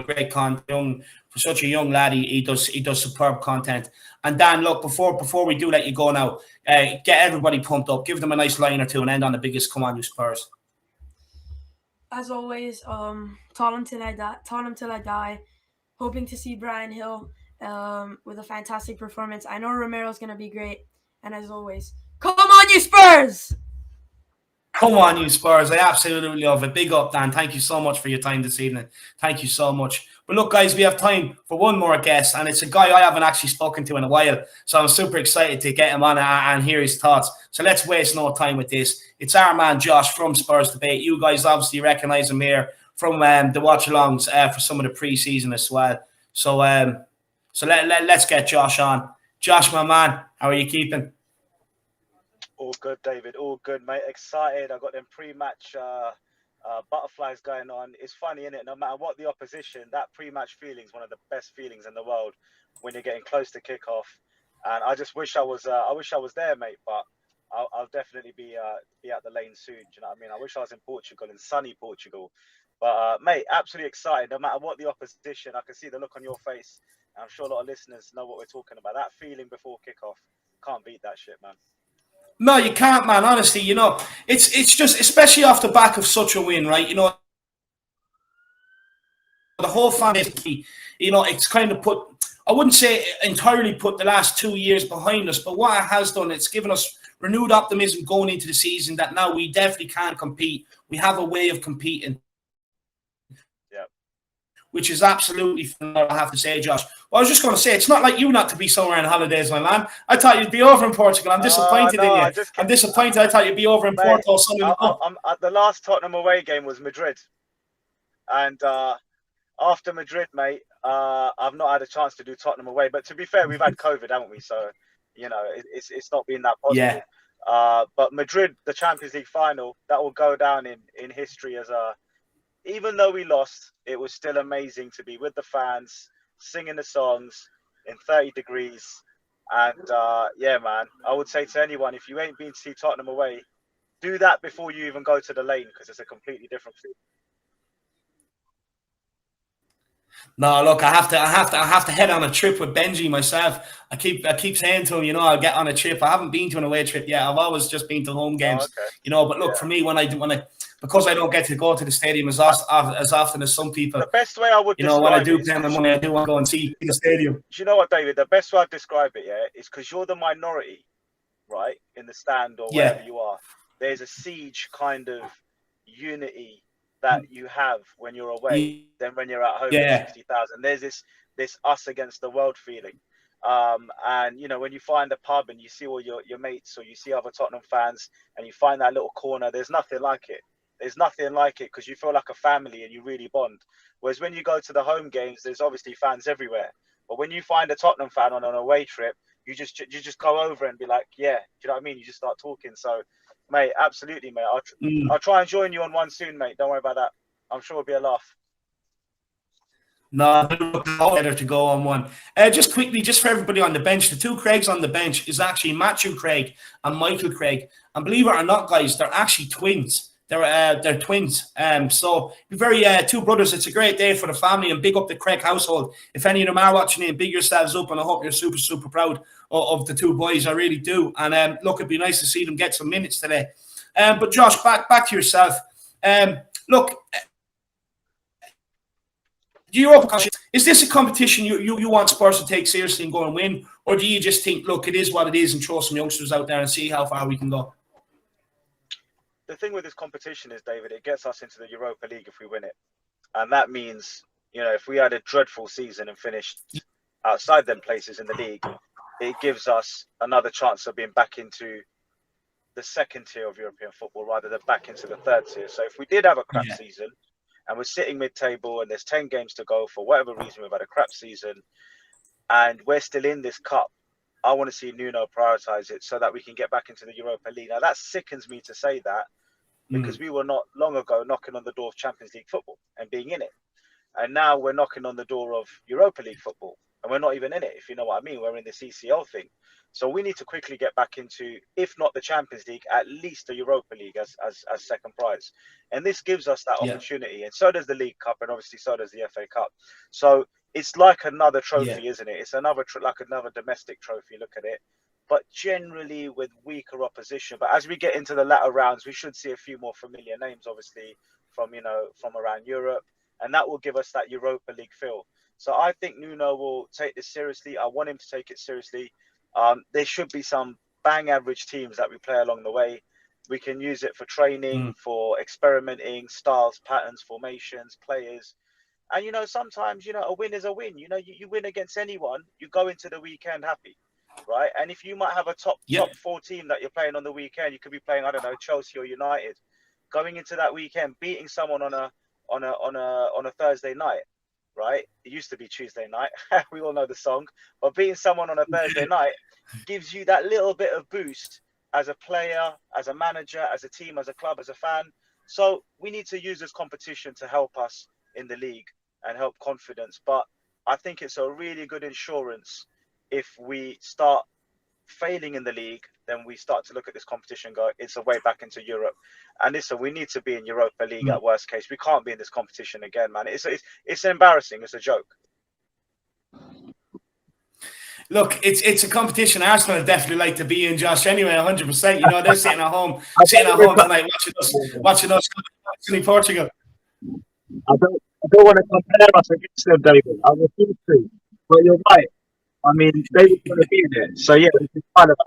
Great content for such a young lad. He does superb content. And Dan, look, before we do let you go now, get everybody pumped up. Give them a nice line or two and end on the biggest. Come on, you Spurs. As always, Tottenham till I die. Tottenham till I die. Hoping to see Brian Hill with a fantastic performance. I know Romero's gonna be great. And as always, come on, you Spurs! Come on, you Spurs. I absolutely love it. Big up, Dan. Thank you so much for your time this evening. Thank you so much. But look, guys, we have time for one more guest, and it's a guy I haven't actually spoken to in a while. So I'm super excited to get him on and hear his thoughts. So let's waste no time with this. It's our man, Josh, from Spurs Debate. You guys obviously recognize him here from the watch-alongs for some of the pre-season as well. So let's get Josh on. Josh, my man, how are you keeping? All good, David. All good, mate. Excited. I got them pre-match butterflies going on. It's funny, isn't it? No matter what the opposition, that pre-match feeling is one of the best feelings in the world when you're getting close to kickoff. And I just wish I was there, mate. But I'll definitely be at the lane soon. Do you know what I mean? I wish I was in Portugal, in sunny Portugal. But mate, absolutely excited. No matter what the opposition, I can see the look on your face. And I'm sure a lot of listeners know what we're talking about. That feeling before kickoff, can't beat that shit, man. No, you can't, man. Honestly, it's just, especially off the back of such a win, right? The whole family, it's kind of put, I wouldn't say entirely put the last 2 years behind us, but what it has done, it's given us renewed optimism going into the season that now we definitely can compete. We have a way of competing. Which is absolutely fun, I have to say, Josh. Well, I was just going to say, it's not like you not to be somewhere on holidays, my man. I thought you'd be over in Portugal. I'm disappointed in you. I'm disappointed. I thought you'd be over in Porto. The last Tottenham away game was Madrid. And after Madrid, mate, I've not had a chance to do Tottenham away. But to be fair, we've had COVID, haven't we? So, it's not been that possible. Yeah. But Madrid, the Champions League final, that will go down in history as a... Even though we lost, it was still amazing to be with the fans, singing the songs in 30 degrees. And yeah, man, I would say to anyone, if you ain't been to see Tottenham away, do that before you even go to the lane, because it's a completely different feel. No, look, I have to head on a trip with Benji myself. I keep saying to him, I'll get on a trip. I haven't been to an away trip yet. I've always just been to home games, But look, for me, because I don't get to go to the stadium as often as some people. The best way I would describe when I do play my money, I do want to go and see the stadium. Do you know what, David? The best way I'd describe it, is because you're the minority, right, in the stand or wherever you are. There's a siege kind of unity that you have when you're away than when you're at home with 60,000. There's this us against the world feeling. And when you find a pub and you see all your mates or you see other Tottenham fans and you find that little corner, there's nothing like it. There's nothing like it because you feel like a family and you really bond. Whereas when you go to the home games, there's obviously fans everywhere. But when you find a Tottenham fan on an away trip, you just go over and be like, yeah, do you know what I mean? You just start talking. So, mate, absolutely, mate. I'll try and join you on one soon, mate. Don't worry about that. I'm sure it'll be a laugh. No, better to go on one. Just quickly, just for everybody on the bench, the two Craigs on the bench is actually Matthew Craig and Michael Craig. And believe it or not, guys, they're actually twins. They're twins. So very two brothers. It's a great day for the family and big up the Craig household. If any of them are watching it, big yourselves up, and I hope you're super, super proud of the two boys. I really do. And look, it'd be nice to see them get some minutes today. But Josh, back to yourself. Look, is this a competition you want Spurs to take seriously and go and win, or do you just think, look, it is what it is, and throw some youngsters out there and see how far we can go? The thing with this competition is, David, it gets us into the Europa League if we win it. And that means, if we had a dreadful season and finished outside them places in the league, it gives us another chance of being back into the second tier of European football rather than back into the third tier. So if we did have a crap season, and we're sitting mid-table, and there's 10 games to go. For whatever reason, we've had a crap season, and we're still in this cup. I want to see Nuno prioritise it so that we can get back into the Europa League. Now, that sickens me to say that, because we were not long ago knocking on the door of Champions League football and being in it. And now we're knocking on the door of Europa League football, and we're not even in it, if you know what I mean. We're in the CCL thing. So we need to quickly get back into, if not the Champions League, at least the Europa League as second prize. And this gives us that opportunity. And so does the League Cup, and obviously so does the FA Cup. So it's like another trophy, isn't it? It's another like another domestic trophy, look at it. But generally with weaker opposition. But as we get into the latter rounds, we should see a few more familiar names, obviously, from around Europe. And that will give us that Europa League feel. So I think Nuno will take this seriously. I want him to take it seriously. There should be some bang average teams that we play along the way. We can use it for training, for experimenting, styles, patterns, formations, players. And, sometimes, a win is a win. You win against anyone, you go into the weekend happy, right? And if you might have a top 4 team that you're playing on the weekend, you could be playing, I don't know, Chelsea or United. Going into that weekend, beating someone on a Thursday night, right? It used to be Tuesday night. We all know the song. But beating someone on a Thursday night gives you that little bit of boost as a player, as a manager, as a team, as a club, as a fan. So we need to use this competition to help us in the league and help confidence. But I think it's a really good insurance if we start failing in the league, then we start to look at this competition and go, it's a way back into Europe. And listen, we need to be in Europa League at worst case. We can't be in this competition again, man. It's embarrassing. It's a joke. Look, it's a competition Arsenal would definitely like to be in, Josh. Anyway, 100%. They're sitting at home tonight watching us in Portugal. I don't want to compare us against them, David. I refuse to. But you're right. I mean, they were going to be in it. So, yeah, it's kind of.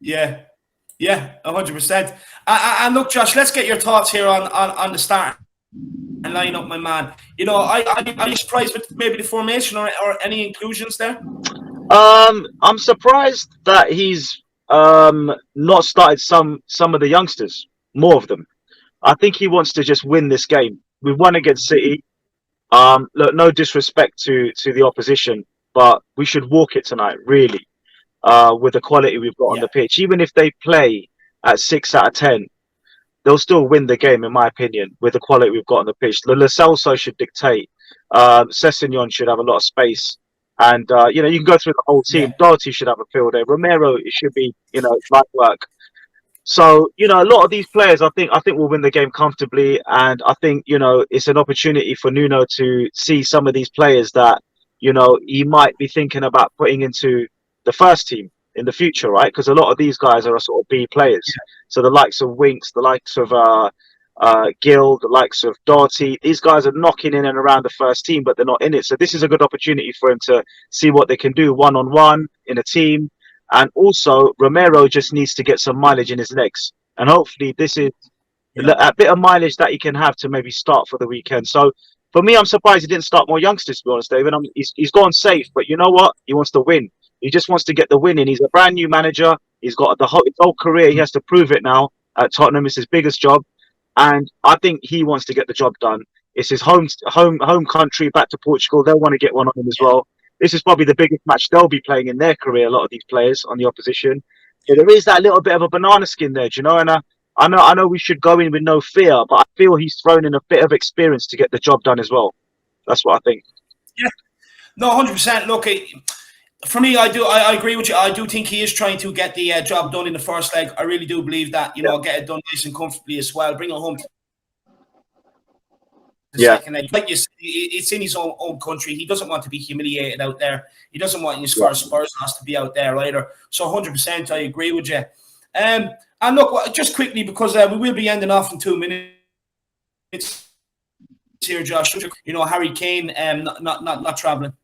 Yeah, 100%. And look, Josh, let's get your thoughts here on the start and line up, my man. Are you surprised with maybe the formation or any inclusions there? I'm surprised that he's not started some of the youngsters, more of them. I think he wants to just win this game. We've won against City. Look, no disrespect to the opposition, but we should walk it tonight, really, with the quality we've got on the pitch. Even if they play at 6 out of 10, they'll still win the game, in my opinion, with the quality we've got on the pitch. Lo Celso should dictate. Sessegnon should have a lot of space. And, you can go through the whole team. Doherty should have a field day. Romero, it should be, light work. So, a lot of these players, I think will win the game comfortably. And I think, it's an opportunity for Nuno to see some of these players that, he might be thinking about putting into the first team in the future, right? Because a lot of these guys are sort of B players. So the likes of Winks, the likes of Gill, the likes of Doherty, these guys are knocking in and around the first team, but they're not in it. So this is a good opportunity for him to see what they can do one-on-one in a team. And also, Romero just needs to get some mileage in his legs. And hopefully this is a bit of mileage that he can have to maybe start for the weekend. So for me, I'm surprised he didn't start more youngsters, to be honest, David. He's gone safe, but you know what? He wants to win. He just wants to get the win in. He's a brand new manager. He's got his whole career. He has to prove it now at Tottenham. It's his biggest job. And I think he wants to get the job done. It's his home country, back to Portugal. They'll want to get one on him as well. This is probably the biggest match they'll be playing in their career, a lot of these players on the opposition. So there is that little bit of a banana skin there, do you know? And I know we should go in with no fear, but I feel he's thrown in a bit of experience to get the job done as well. That's what I think. Yeah. No, 100%. Look, for me, I agree with you. I do think he is trying to get the job done in the first leg. I really do believe that, get it done nice and comfortably as well. Bring it home to the second leg. Like you said, it's in his own country. He doesn't want to be humiliated out there. He doesn't want his first Spurs loss to be out there either. So 100%, I agree with you. And look, just quickly, because we will be ending off in 2 minutes here, Josh. Harry Kane not travelling.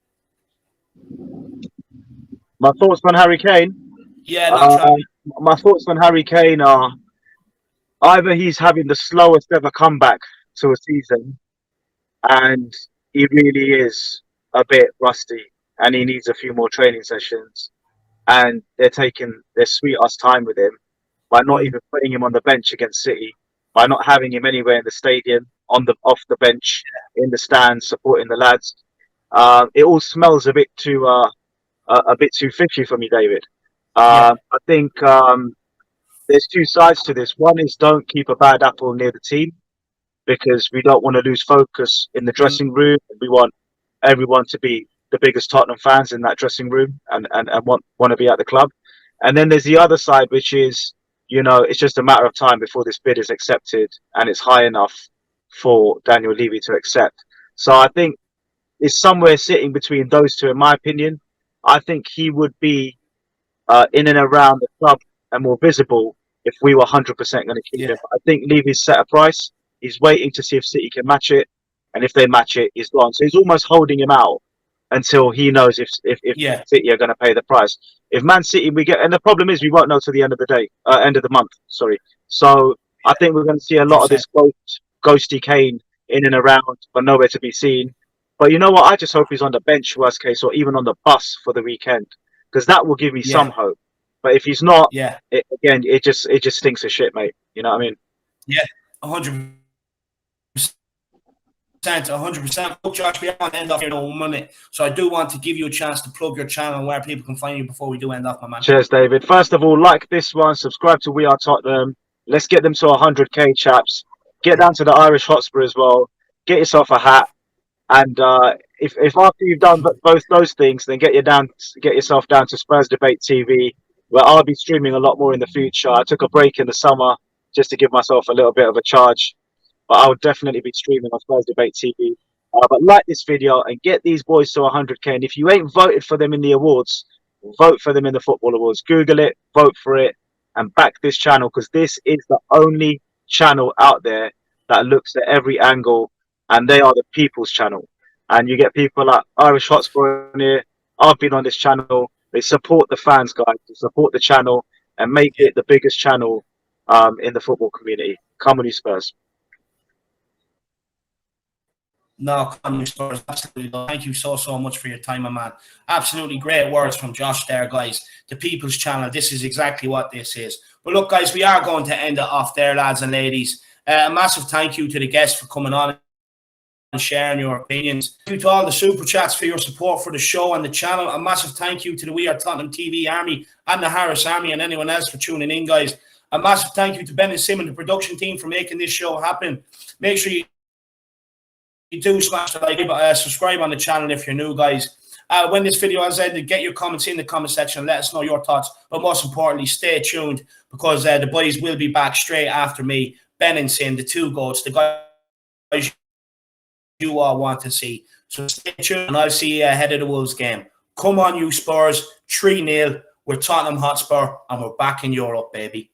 My thoughts on Harry Kane? Yeah, not travelling. My thoughts on Harry Kane are either he's having the slowest ever comeback to a season, and he really is a bit rusty, and he needs a few more training sessions, and they're taking their sweet ass time with him by not even putting him on the bench against City. by not having him anywhere in the stadium, off the bench, in the stands, supporting the lads. It all smells a bit too fishy for me, David. Yeah. I think there's two sides to this. One is don't keep a bad apple near the team, because we don't want to lose focus in the dressing room. We want everyone to be the biggest Tottenham fans in that dressing room and want to be at the club. And then there's the other side, which is, it's just a matter of time before this bid is accepted and it's high enough for Daniel Levy to accept. So I think it's somewhere sitting between those two, in my opinion. I think he would be in and around the club and more visible if we were 100% going to keep him. I think Levy's set a price. He's waiting to see if City can match it, and if they match it, he's gone. So he's almost holding him out until he knows if City are going to pay the price. If Man City and the problem is we won't know till the end of the day, end of the month. Sorry. So I think we're going to see a lot of this ghosty Kane in and around, but nowhere to be seen. But you know what? I just hope he's on the bench, worst case, or even on the bus for the weekend, because that will give me some hope. But if he's not, it just stinks of shit, mate. You know what I mean? Yeah, 100%. 100%. Look, Josh, we are going to end off here in 1 minute, so I do want to give you a chance to plug your channel and where people can find you before we do end off, my man. Cheers, David. First of all, like this one, subscribe to We Are Tottenham. Let's get them to 100k, chaps. Get down to the Irish Hotspur as well. Get yourself a hat. And if after you've done both those things, then get yourself down to Spurs Debate TV, where I'll be streaming a lot more in the future. I took a break in the summer just to give myself a little bit of a charge, but I would definitely be streaming on Spurs Debate TV. But like this video and get these boys to 100k. And if you ain't voted for them in the awards, vote for them in the Football Awards. Google it, vote for it, and back this channel, because this is the only channel out there that looks at every angle, and they are the people's channel. And you get people like Irish Hotspur on here. I've been on this channel. They support the fans, guys. They support the channel and make it the biggest channel in the football community. Come on, you Spurs. No, come on, you Spurs. Absolutely. Thank you so much for your time, my man. Absolutely great words from Josh there, guys. The people's channel. This is exactly what this is. But look, guys, we are going to end it off there, lads and ladies. A massive thank you to the guests for coming on and sharing your opinions. Thank you to all the super chats for your support for the show and the channel. A massive thank you to the We Are Tottenham TV Army and the Harris Army and anyone else for tuning in, guys. A massive thank you to Ben and Sim and the production team for making this show happen. Make sure you do smash the like, subscribe on the channel if you're new, guys. When this video has ended, get your comments in the comment section. Let us know your thoughts. But most importantly, stay tuned, because the boys will be back straight after me. Ben and Sim, the two goats, the guys you all want to see. So stay tuned, and I'll see you ahead of the Wolves game. Come on, you Spurs. 3-0. We're Tottenham Hotspur, and we're back in Europe, baby.